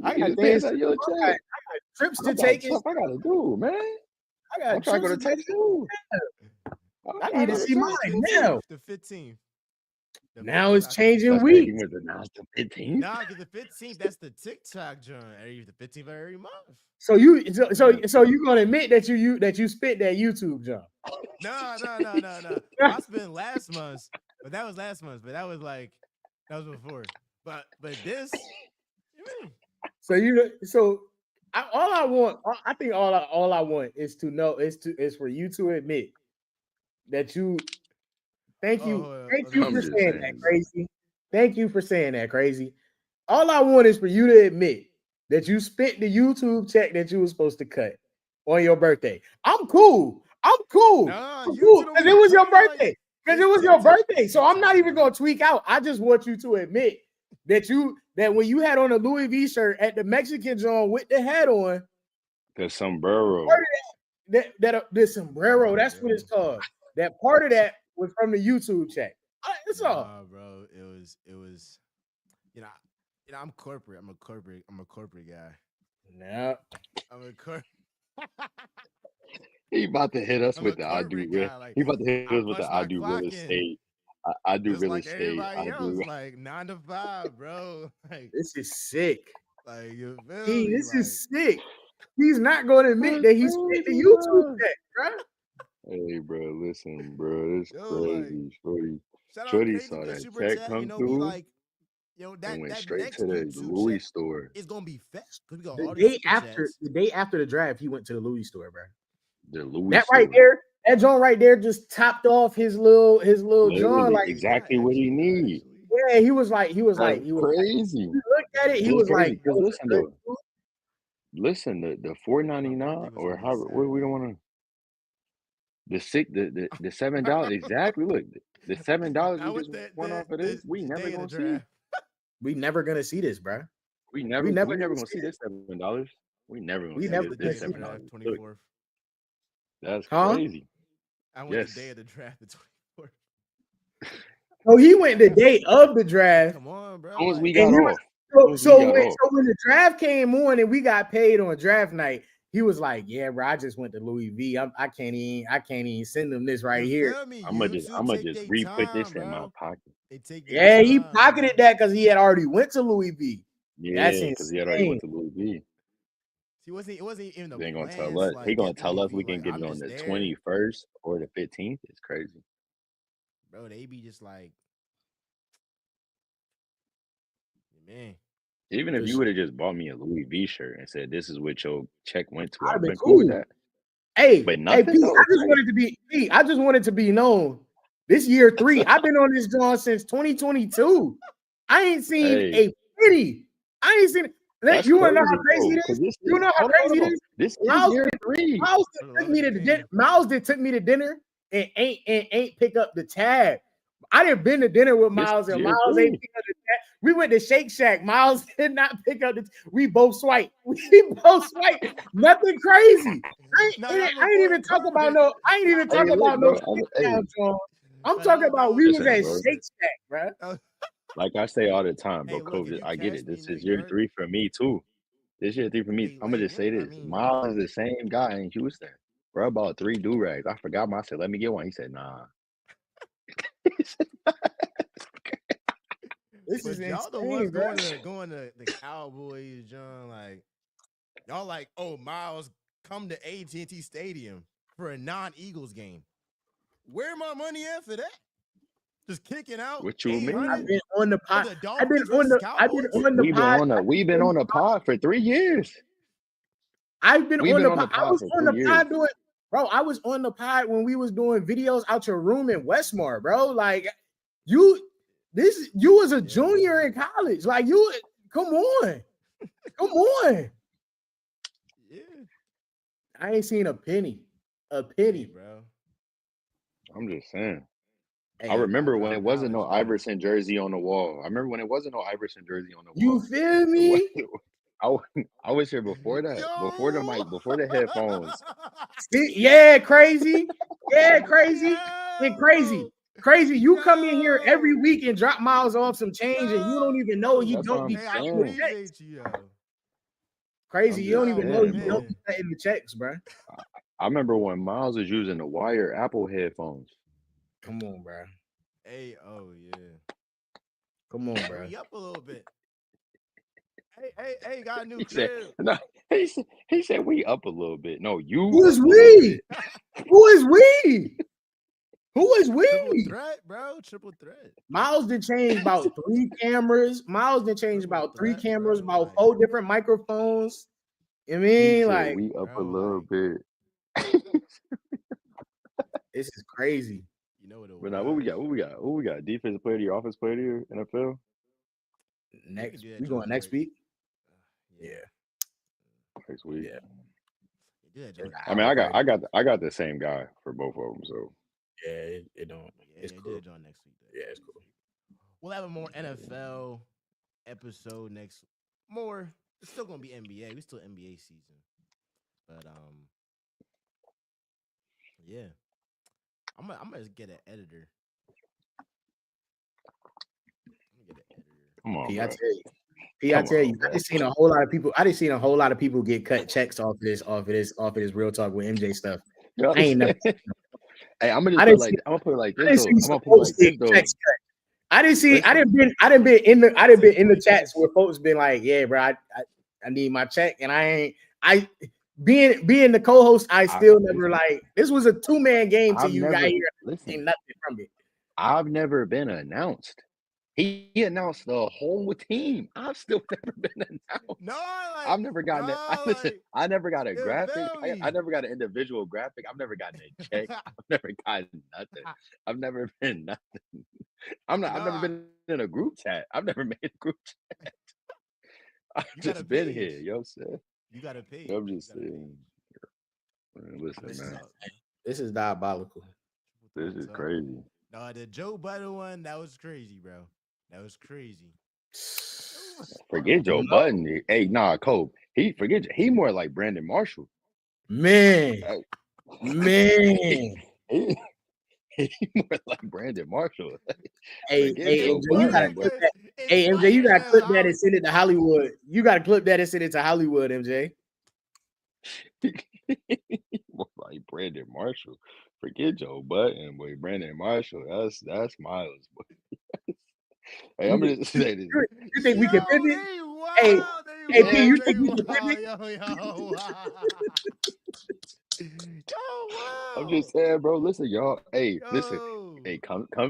I You can got just pay things us out to of do. your I check. got trips I to got take. stuff I gotta do, man. I I'm got trying to trips go to to take. Texas too. I'm I need trying to to go see to mine Texas. now. The 15th. Now it's I think changing That's crazy. He weeks. went to announce the 15th. Nah, because the 15th, that's the TikTok joint. The 15th of every month. So you gonna admit that you spit that YouTube jump? No. I spent last month, but that was last month. But that was before. But this, you mean? All I want, I think all I want is to know is for you to admit that you. Thank you I'm for just saying saying, that, bro. crazy. Thank you for saying that, crazy. All I want is for you to admit that you spent the YouTube check that you were supposed to cut on your birthday. I'm cool. Nah, I'm YouTube cool don't because be it was your playing like birthday. Because it's it was your TikTok. birthday. It's So I'm not TikTok, even bro. gonna tweak out. I just want you to admit that when you had on a Louis V shirt at the Mexican joint with the hat on, The sombrero. the sombrero, that's what it's called. That part of that was from the YouTube check. That's all. Nah, bro. It was. You know, I'm corporate. I'm a corporate guy. No. I'm a corporate. He about to hit us I'm a with the I do corporate guy. Like he about to hit I us with the punch I my do real clock in, estate. I do just real like estate. I everybody else. do. Like 9 to 5, bro. Like This is sick. you feel me? This Like is sick. He's not going to admit that he spent the YouTube check, bro. Hey, bro, listen, bro, it's yo, like crazy. shout out Shorty crazy saw for the that super check chat. come We through like, and went that straight to next the YouTube Louis check store. is gonna be fat because we got The all these super chats. day after the draft, he went to the Louis store, bro. The Louis That store. right there, that joint right there, just topped off his little joint. Literally, Like, exactly what he needs. yeah, he was like, That's crazy. he looked at it, he It's was crazy. like, Because listen, good. though. Listen, the $4.99 or however, what we don't want to. The $7 exactly. Look, the $7 we Now just with went off of this, we the never day of the gonna see. draft. We never gonna see this, bro. We never gonna see this $7. We never gonna We see never The gonna this day of the see $7. draft, Look, 24th. that's Huh? crazy. I went the Yes. day of the draft, the 24th. Oh, he went the day of the draft. Come on, bro. As soon as we Like, got And he off. was so when the draft came on and we got paid on draft night, he was like, "Yeah, bro, I just went to Louis V. I can't even send them this right You here." feel me? I'm gonna YouTube take just their re-put this time, in my bro. pocket. They take their Yeah, he time, pocketed bro. that because he had already went to Louis V. That's Yeah, because he had already insane. went to Louis V. It wasn't even the He ain't gonna tell plans us. to He like gonna get tell Louis us V. we can Like get it I'm on just the there, 21st or the 15th. It's crazy. bro. They be just like, man. Even if For you sure. would have just bought me a Louis V shirt and said this is what your check went to, I'd I'd have have been been cool with cool. that. Hey, But P, nothing though. I just wanted to be P. I just wanted to be known. This year 3, I've been on this joint since 2022. I ain't seen Hey, a penny. I ain't seen. that's You want to know how crazy crazy though. it Because is? this You is know how crazy it is? This is Miles, year 3. Miles For did the took love me of to the dinner. game. Miles did took me to dinner and ain't pick up the tab. I didn't been to dinner with This Miles is and year Miles ain't 3. pick up the tab. We went to Shake Shack. Miles did not pick up the. We both swipe. We both swipe. Nothing crazy. No, that's I ain't even important talk about content. no. I ain't even talk Hey, look, about no bro. sit Hey, down, John. I'm But talking that about was we was listen, at bro. Shake Shack, bro. Like I say all the time, bro. Hey, look, Coach, if you I get catch it. me in This New is year York, 3 for me too. This year 3 for me. I'm gonna just yeah, say I this. mean, Miles is the same guy in Houston. Bro, about 3 do-rags. I forgot my. I said, let me get one. He said, nah. He said, This is but y'all the ones insane, bro. going to the Cowboys, John. Like y'all, like, oh, Miles, come to AT&T Stadium for a non-Eagles game. Where my money at for that? Just kicking out what you 800 I've mean? been on the for pod. the Dolphins versus I've been Cowboys. on the pod. We've been on the pod for 3 years. I've been We've on been the on the pod. I pod was for on 3 the years. pod doing, bro. I was on the pod when we was doing videos out your room in Westmore, bro. Like you was a junior in college. Like you, come on. Yeah, I ain't seen a penny. A hey, penny. bro. I'm just saying. I Hey, I remember when it wasn't acknowledge no that. Iverson jersey on the wall. I remember when it wasn't no Iverson jersey on the you wall. feel It was, me? I was here before that, before the Yo, mic, before the headphones. Yeah, crazy. Yeah, crazy. And yo, crazy. You come in here every yo, week and drop Miles off some change, and you don't even know he That's what don't be I'm hey, I cutting the saying. checks. appreciate you, yo. Crazy. I'm You just don't Yo, even my know saying, he bro. don't man. be cutting the checks, bro. I remember when Miles was using the wire Apple headphones. Come on, bro. Hey, oh yeah. Come on, Hey, bro. we up a little bit. Hey, got a new He said, crib. no, he said we up a little bit. No, you Who is up a little we? bit. Who is we? Who is Triple we? threat, bro. Triple threat. Miles did change about 3 cameras. Miles did change Triple about 3 threat, cameras, bro. about Like, 4 different microphones. I He mean, said like, we up a bro, little like, bit. this is crazy. you know what it But now what we was. got? What we got? What we got? Defensive player of the year, offensive player of the year, NFL We can Next, do that we joint going next quick. week? Yeah. Yeah, next week. yeah. Do that It's joint an I next mean, hour, week. bro. I got the same guy for both of them. So Yeah, it don't. It's Yeah, do cool. that joint next week. Yeah, it's cool. We'll have a more NFL episode next. More. It's still gonna be NBA. We still NBA season. But yeah. I'm gonna get an editor. I'm gonna get an editor. come on, P, I bro. tell you. I Come on, I bro. just seen a whole lot of people. I just seen a whole lot of people get cut checks off of this real talk with MJ stuff. You know what I I'm ain't never. saying? Hey, I didn't see. I'm gonna put it like I this didn't though. see I'm some gonna put it folks like get this though. checks cut. I didn't see. Listen, I didn't been in the. I didn't been in the Take chats pictures. where folks been like, "Yeah, bro, I need my check," and I ain't. I being the co-host, I I still never listen. like. This was a 2-man game till I've you got never here. listen. Ain't nothing from it. I've never been announced. He announced the whole team. I've still never been announced. No, I've like, never gotten it. I no, listen. like, I never got a you graphic. feel I me? never got an individual graphic. I've never gotten a check. I've never gotten nothing. I've never been nothing. I've never No, been in a group chat. I've never made a group chat. I've you got a just been page. here. You know what I'm saying? You got a page. I'm You just got a page. saying. Man, listen, Real This is man. talk, bro. this is diabolical. This Triple is threat talk. crazy. No, the Joe Budden one, that was crazy, bro. That was crazy. Forget You Joe know, Button. Hey, nah, Cope. He more like Brandon Marshall. man, Like, he, man. he, he more like Brandon Marshall. Hey, Forget hey, Joe MJ, you gotta Button, Budden bro. clip that. is Hey, MJ, you slightly gotta less clip that and solid. send it to Hollywood. You gotta clip that and send it to Hollywood, MJ. Like Brandon Marshall. Forget Joe Button, boy. Brandon Marshall. That's Miles. Boy. Hey, I'm just say this. You think we can Yo, pivot? they Hey, wild. They hey, P, wild. you They think we can wild. pivot? Yo, I'm wow. just saying, bro. Listen, y'all. Hey, listen. Yo.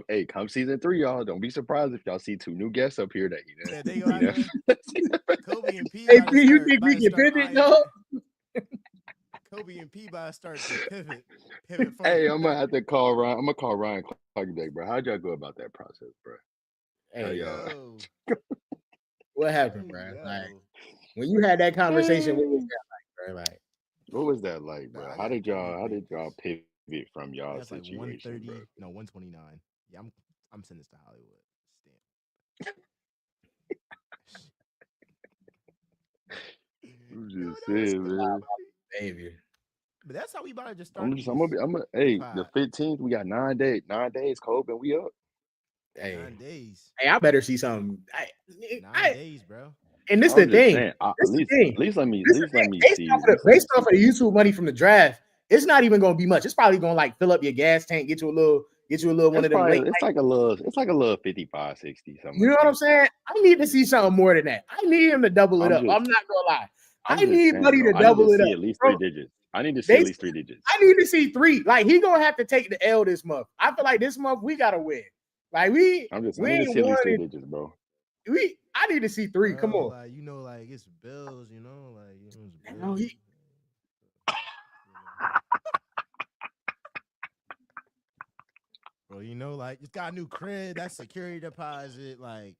Hey, come season 3, y'all. Don't be surprised if y'all see 2 new guests up here that Yeah, they gonna you know. have to. Kobe and P Hey, about to P, you start. think About we to can start pivot? eyeing. No. Kobe and P about to start to pivot forward. Hey, I'm gonna have to call Ryan. I'm gonna call Ryan Clark back, bro. How'd y'all go about that process, bro? How Hey, y'all? Yo, what happened, hey, bro? yo. Like when you had that conversation, what was that like, bro? Like, What was that like, Bro, bro? I How got did Kobe y'all pivot from I y'all think it's like situation, bro? 130. No, 129. Yeah, I'm sending this to Hollywood. I'm Yo, just that was saying, man. behavior. But that's how we about to just start Hey, pod. the 15th, we got 9 days, Kobe, and we up. Hey, 9 days. hey, I better see something. 9 days, bro. And this the I'm just thing. saying. At This the thing. least let me, This the thing. Based off of the YouTube money from the draft, it's not even gonna be much. It's probably gonna like fill up your gas tank, get you a little one of them late. It's like a little 55, 60, something You know like what I'm that. saying? I need to see something more than that. I need him to double it up. I'm not gonna lie. I need saying, Buddy bro. to I need double to it see up. at least Bro, 3 digits. I need to see at least 3 digits. I need to see 3. Like he gonna have to take the L this month. I feel like this month we gotta win. Like we I need to ain't see at least 3 won. digits, bro. I need to see 3. Bro, Come on. like like it's bills, like it's bills. No, Bro, like it's got a new crib, that's security deposit, like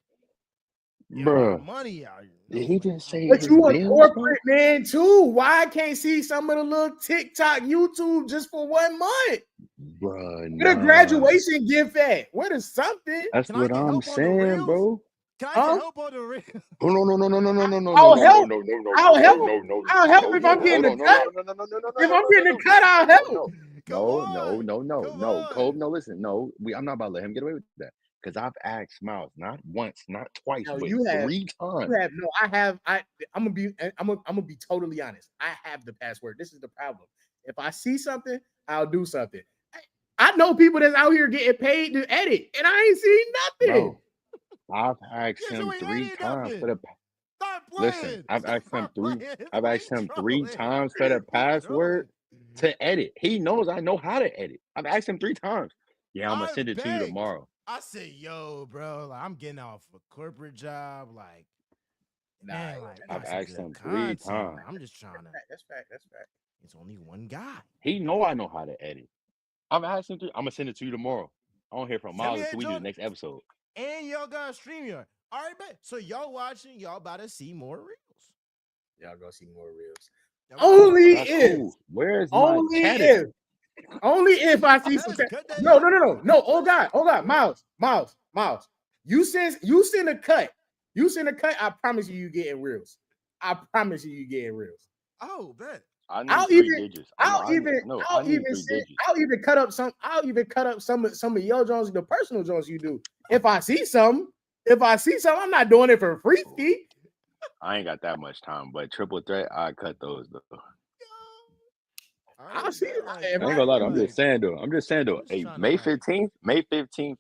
Bro, money out. did he just say but his you a bills, bro? corporate man too. Why I can't see some of the little TikTok, YouTube just for 1 month? Bro, Where the nah. graduation gift at? Where the something? That's what I'm saying, bro. Can I get help on the reels? Oh no. I'll help. I'll help. No. I'll help if I'm getting the cut. If I'm getting the cut, I'll help. Come on. No, Kobe, no, listen, no, I'm not about to let him get away with that. Because I've asked Miles not once, not twice, No, but you have. 3 times. You have no. I have. I'm gonna be totally honest. I have the password. This is the problem. If I see something, I'll do something. I know people that's out here getting paid to edit, and I ain't seen nothing. Bro, I've asked him 3 times for the. Stop playing. Listen, I've asked him 3 times for the password to edit. He knows I know how to edit. I've asked him 3 times. Yeah, I'm gonna send it to you tomorrow. I said, yo, bro, like I'm getting off a corporate job. Like, man, like I've asked him 3 times. I'm just trying to. That's fact. It's only one guy. He know I know how to edit. I've asked him 3. I'm gonna send it to you tomorrow. I don't hear from Miles until we do the next episode. And y'all got StreamYard. All right, bet. So y'all watching, y'all about to see more reels. Y'all gonna see more reels. Only if. Cool. Where's my chat? Only if I see some. No. Oh God, Miles. You send a cut. I promise you getting reels. I promise you getting reels. Oh, bet. I'll even cut up some. I'll even cut up some of your Jones, the personal Jones you do. If I see some, I'm not doing it for free. I ain't got that much time, but triple threat, I cut those though. I'll see. I ain't gonna lie. I'm just saying though. Hey, May 15th,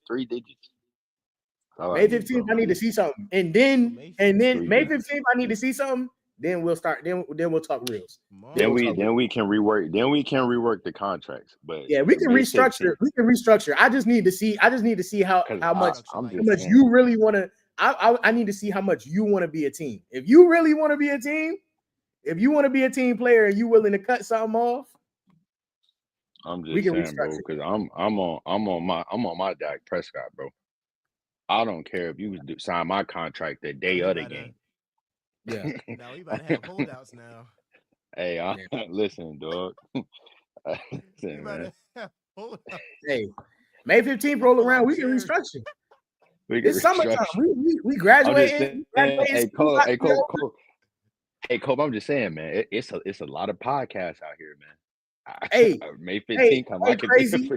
3 digits. May 15th, I need to see something, and then May 15th, I need to see something. Then we'll start. Then we'll talk reels. Then we can rework. Then we can rework the contracts. But yeah, we can restructure. 15th. We can restructure. I just need to see how much you really want to. I need to see how much you want to be a team. If you really want to be a team, if you want to be a team player and you willing to cut something off, I'm just saying, bro, because I'm on my Dak Prescott, bro. I don't care if you sign my contract the day of the game. Yeah. Now we about to have holdouts now. Hey, listen, dog. Listen, man. Hey, May 15th roll around, we can restructure. It's summertime. We graduating. Hey, Cole. Hey, Cole, I'm just saying, man. It's a lot of podcasts out here, man. Hey, May 15th, crazy.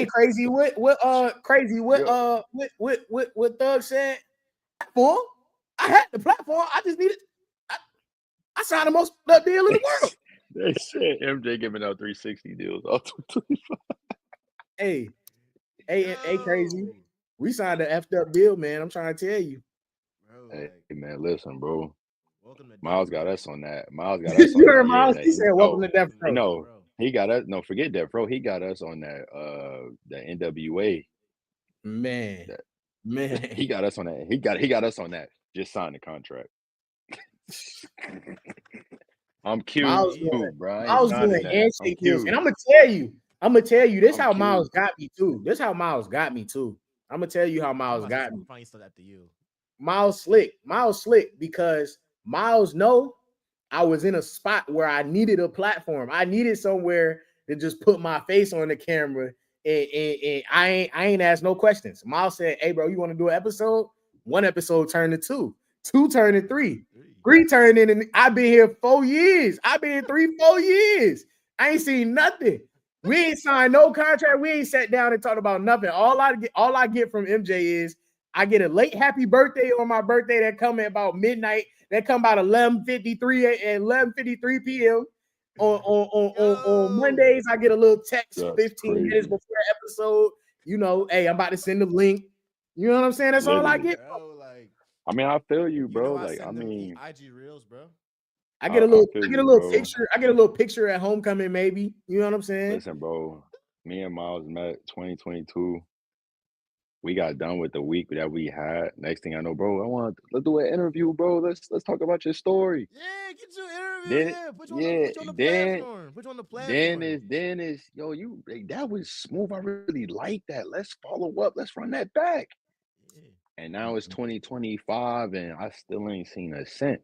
Crazy. What Thug said? Platform. I had the platform. I just needed. I signed the most deal in the world. They said MJ giving out 360 deals. Hey, hey, crazy. Yo, We signed an effed up deal, man. I'm trying to tell you. bro, Hey like, man, listen, bro. welcome to Miles death got row. us on that. Miles got us You on heard that year Miles? that He he said, "Welcome to no, Death Welcome to Row." death no, row. he got us. No, forget that, bro. He got us on that the NWA. Man, That man. he got us on that. He got us on that. Just signed the contract. I'm cute, Miles He, doing bro. I ain't Miles signing doing that. I'm handshake deals, and cute. I'm gonna tell you, this I'm how Miles cute. got me too. This how Miles got me too. I'm gonna tell you how I'm Miles about to say got some me. funny stuff after you. Miles slick because Miles know I was in a spot where I needed a platform. I needed somewhere to just put my face on the camera, and I ain't asked no questions. Miles said, "Hey, bro, you want to do an episode?" One episode turned to two, two turned to three, three turned in, and I've been here 4 years. I've been here 3-4 years. I ain't seen nothing. We ain't signed no contract. We ain't sat down and talked about nothing. All I get from MJ is I get a late happy birthday on my birthday that come at about midnight. That come about 11:53 at 11:53 p.m. On Yo, Mondays, I get a little text That's 15 minutes crazy. before the episode. Hey, I'm about to send the link. You know what I'm saying? That's all I Literally. get. bro, like, I mean, I feel you, you know, bro. I Like, I send them mean, IG reels, bro. I get a I little, feel I get a you, little bro. picture. I get a little picture at homecoming, maybe. You know what I'm saying? Listen, bro. Me and Miles met 2022. We got done with the week that we had. Next thing I know, bro, let's do an interview, bro. Let's talk about your story. Yeah, get you an interview. Then Yeah, yeah, put you on the then platform. Put you on the then platform. is then is yo, that was smooth. I really like that. Let's follow up. Let's run that back. Yeah, And now it's 2025 and I still ain't seen a cent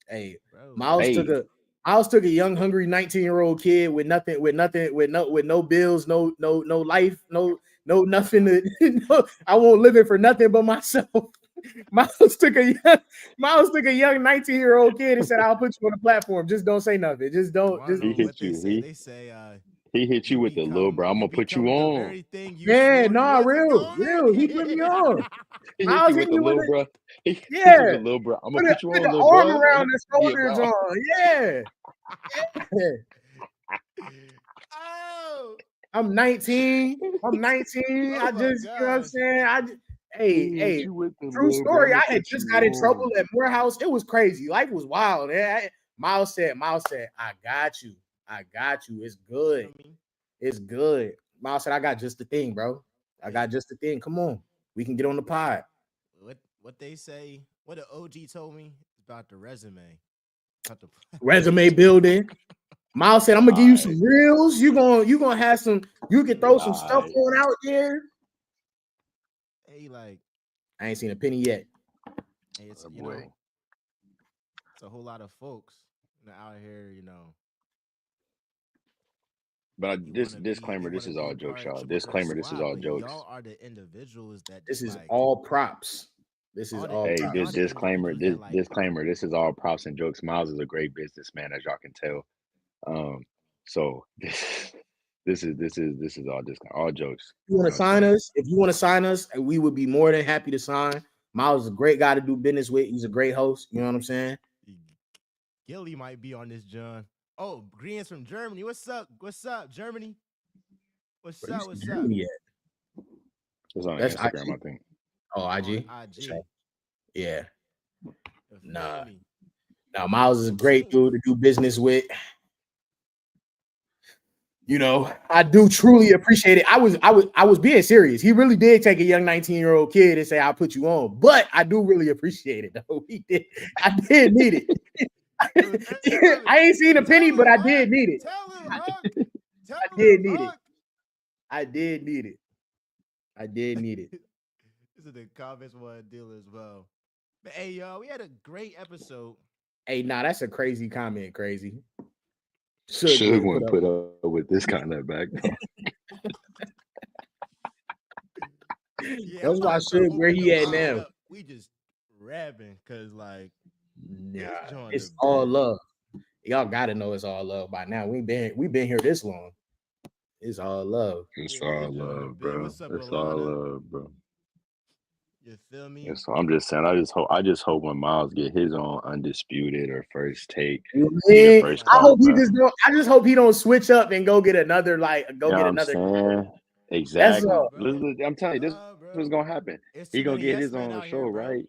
Hey, bro. Miles took paid. a Miles took a young, hungry 19-year-old kid with nothing, with no bills, no life, no nothing to no, I won't live it for nothing but myself. Miles took a young, Miles took a young 19-year-old kid and said, "I'll put you on the platform. Just don't say nothing. Just You don't, want to just He know hit what they you. say? They say, He hit you with the little bro. I'm you gonna put you become the on. very thing you yeah, swore you nah, wasn't real, gonna real. He put me be. on. He hit Miles you hit with the me with little it. bro. He hit you with Yeah. the little bro. I'm gonna Put put you the on, little arm bro. around the Yeah, shoulders bro. on. Yeah. Yeah. Oh, I'm 19. I'm 19. I oh my just, you know what I'm gosh. saying? He hit Hey, you with the true little bro. I'm story. gonna I had put just you got in trouble on. at Morehouse. It was crazy. Life was wild. Miles said, I got you. I got you. It's You know good. what I mean? It's good. Miles said, I got just the thing, bro. I Hey, got just the thing. Come on. We can get on the pod. what they say, what the OG told me about the resume. About the Resume building. Miles said, I'm gonna give you Alright, some reels. You gonna have some, you can throw some stuff alright. on out there. hey, like, I ain't seen a penny yet. hey, it's Oh, you boy. know, it's a whole lot of folks out here, But you disclaimer, want this to is be all a jokes, part of y'all. Triple Threat Disclaimer, this is Squad, all but jokes. y'all are the individuals that This just is like all props. This is all Hey, props. y'all the individuals that like disclaimer, this is all props and jokes. Miles is a great businessman, as y'all can tell. So this is all jokes. You want You to know what I'm sign saying? us? If you want to sign us, we would be more than happy to sign. Miles is a great guy to do business with. He's a great host. You know what I'm saying? Gilly might be on this, John. Oh, Greens from Germany. What's up? What's up, Germany? What's Bro, you up? see What's up? Germany yet? It's on That's Instagram, IG. I think. Oh, On IG. IG. Yeah. You feel Nah. me? Now Miles is a great Smooth. dude to do business with. You know, I do truly appreciate it. I was being serious. He really did take a young 19-year-old kid and say, "I'll put you on." But I do really appreciate it, though. He did. I did need it. Yo, I ain't seen a penny, tell but him, I Huck. did need it. Tell him, Huck. Tell I did him, need it. Huck. I did need it. I did need it. This is the comments one deal as well. But hey, y'all, we had a great episode. Hey, nah, that's a crazy comment. Crazy. Should Suge wouldn't put wouldn't up. put up with this kind of back. Yeah, I'm That's about why to start Should where opening the he at pod now. up. We just rapping because like Nah, this joint the it's all best. love. Y'all gotta know it's all love by now. We been here this long. It's all love. It's Yeah, this all joint the love, best. bro. What's up, It's all Alana? love, bro. You feel me? Yeah, so I'm just saying, I just hope when Miles get his own undisputed or first take, be the Man, first I talk, hope he bro. just don't. I just hope he don't switch up and go get another You know what I'm another. saying? That's Nah, Exactly. all. bro. I'm telling you, this Nah, is what's bro. gonna happen. It's He too gonna many get yes his men own out show, here, bro. right?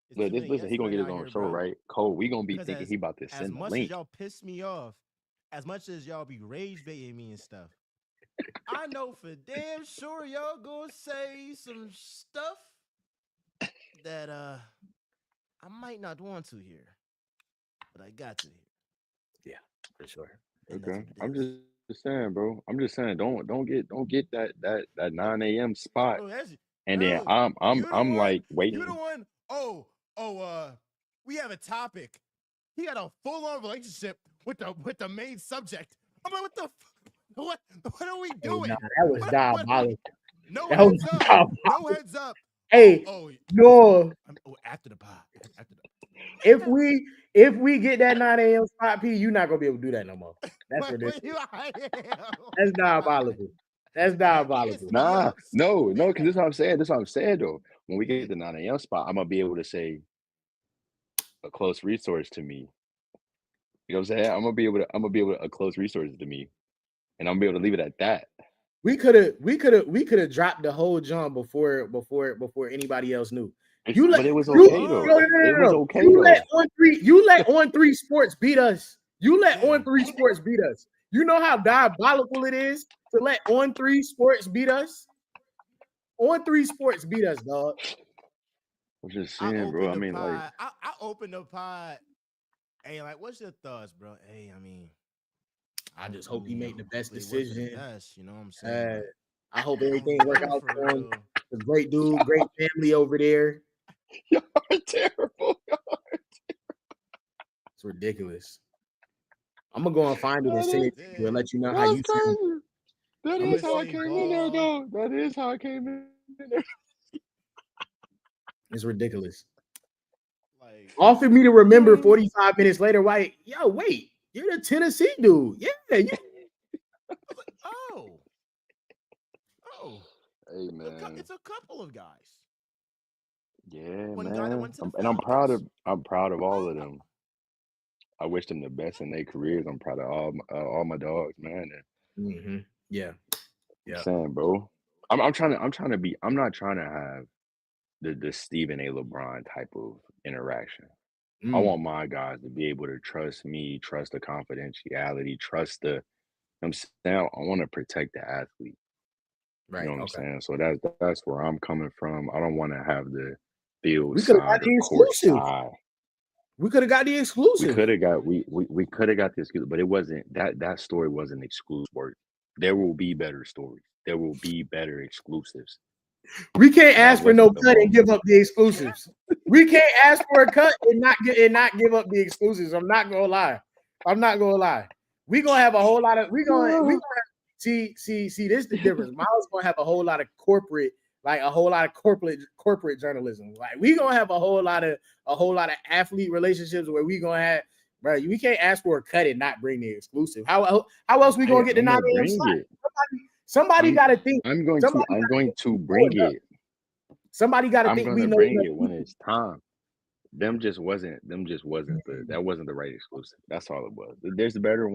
It's Look, too this many listen, yes he gonna men get his out own here, show, bro. right? Cole, we gonna be Because thinking he about to as send the much as link. y'all piss me off, as much as y'all be rage baiting me and stuff, I know for damn sure y'all gonna say some stuff that I might not want to hear, but I got to hear. Yeah, for sure. And that's Okay. what it I'm is. just saying, bro. I'm just saying, don't get that 9 a.m. spot. Oh, that's And then bro. You the I'm one. like You the waiting. one. We have a topic. He had a full-on relationship with the main subject. I'm like, what the what are we Hey, nah, doing? that was What are we diabolical. no That was heads up. No diabolical. heads up. Hey, no. After the pod. After the If we get that 9 a.m. spot, P, you're not gonna be able to do that no more. That's ridiculous. That's diabolical. That's It's diabolical. Nah, yo no, because this is what I'm saying. This is what I'm saying though. When we get the 9 a.m. spot, I'm gonna be able to say a close resource to me. You know what I'm saying? I'm gonna be able to a close resource to me. And I'm gonna be able to leave it at that. We could have dropped the whole jump before anybody else knew. You let But it was you okay no, though. no, no, It no, was no. okay though. You let on three sports beat us. You let Yeah. on three sports beat us. You know how diabolical it is to let on three sports beat us? On three sports beat us, dog. I'm just I saying, bro. opened I the mean, like, pod. I opened the pod. Hey, like, what's your thoughts, bro? Hey, I mean, I just hope he made the best hopefully it worked for the decision. best. You know what I'm saying? But I hope I'm everything for work real, out for for him. real. A great dude, great family over there. y'all are terrible. It's ridiculous. I'm gonna go and find it and send it to you and let you know how That's you feel. crazy. That I'm is gonna how I say came in there, ball. though. That is how I came in there. It's ridiculous. Like, Offered me to remember 45 minutes later. Why? Yo, wait, you're the Tennessee dude. Yeah, you. I was like, oh, Hey, man. it's a couple of guys. Yeah, One guy that man. went to the And Falcons. I'm proud of all of Oh, them. I wish them the best in their careers. I'm proud of all my dogs, man. And Mm-hmm. Yeah, I'm yeah. saying, bro. I'm trying to be. I'm not trying to have the Stephen A. LeBron type of interaction. I Mm, want my guys to be able to trust me, trust the confidentiality, trust the. I'm saying I want to protect the athlete. You know right. what I'm Okay. saying? So that's where I'm coming from. I don't want to have the field We could have got side or the court exclusive. side. We could have got the We exclusive. could have got we could have got this, but it wasn't that story wasn't exclusive work. There will be better stories. There will be better exclusives. We can't That ask for no wasn't the cut and moment. give up the exclusives. We can't ask for a cut and not give up the exclusives. I'm not gonna lie. I'm not gonna lie. We gonna have a whole lot of we gonna see. This is the difference. Miles gonna have a whole lot of corporate, like a whole lot of corporate journalism. Like we gonna have a whole lot of athlete relationships where we gonna have, bro. We can't ask for a cut and not bring the exclusive. How else we Hey, gonna get the I'm 9 gonna a.m. bring slot? it. Somebody got to think. I'm going to bring it. Somebody got to I'm think we gonna know bring enough it when people. it's time. Them just wasn't the right exclusive. That wasn't the right exclusive. That's all it was. There's a better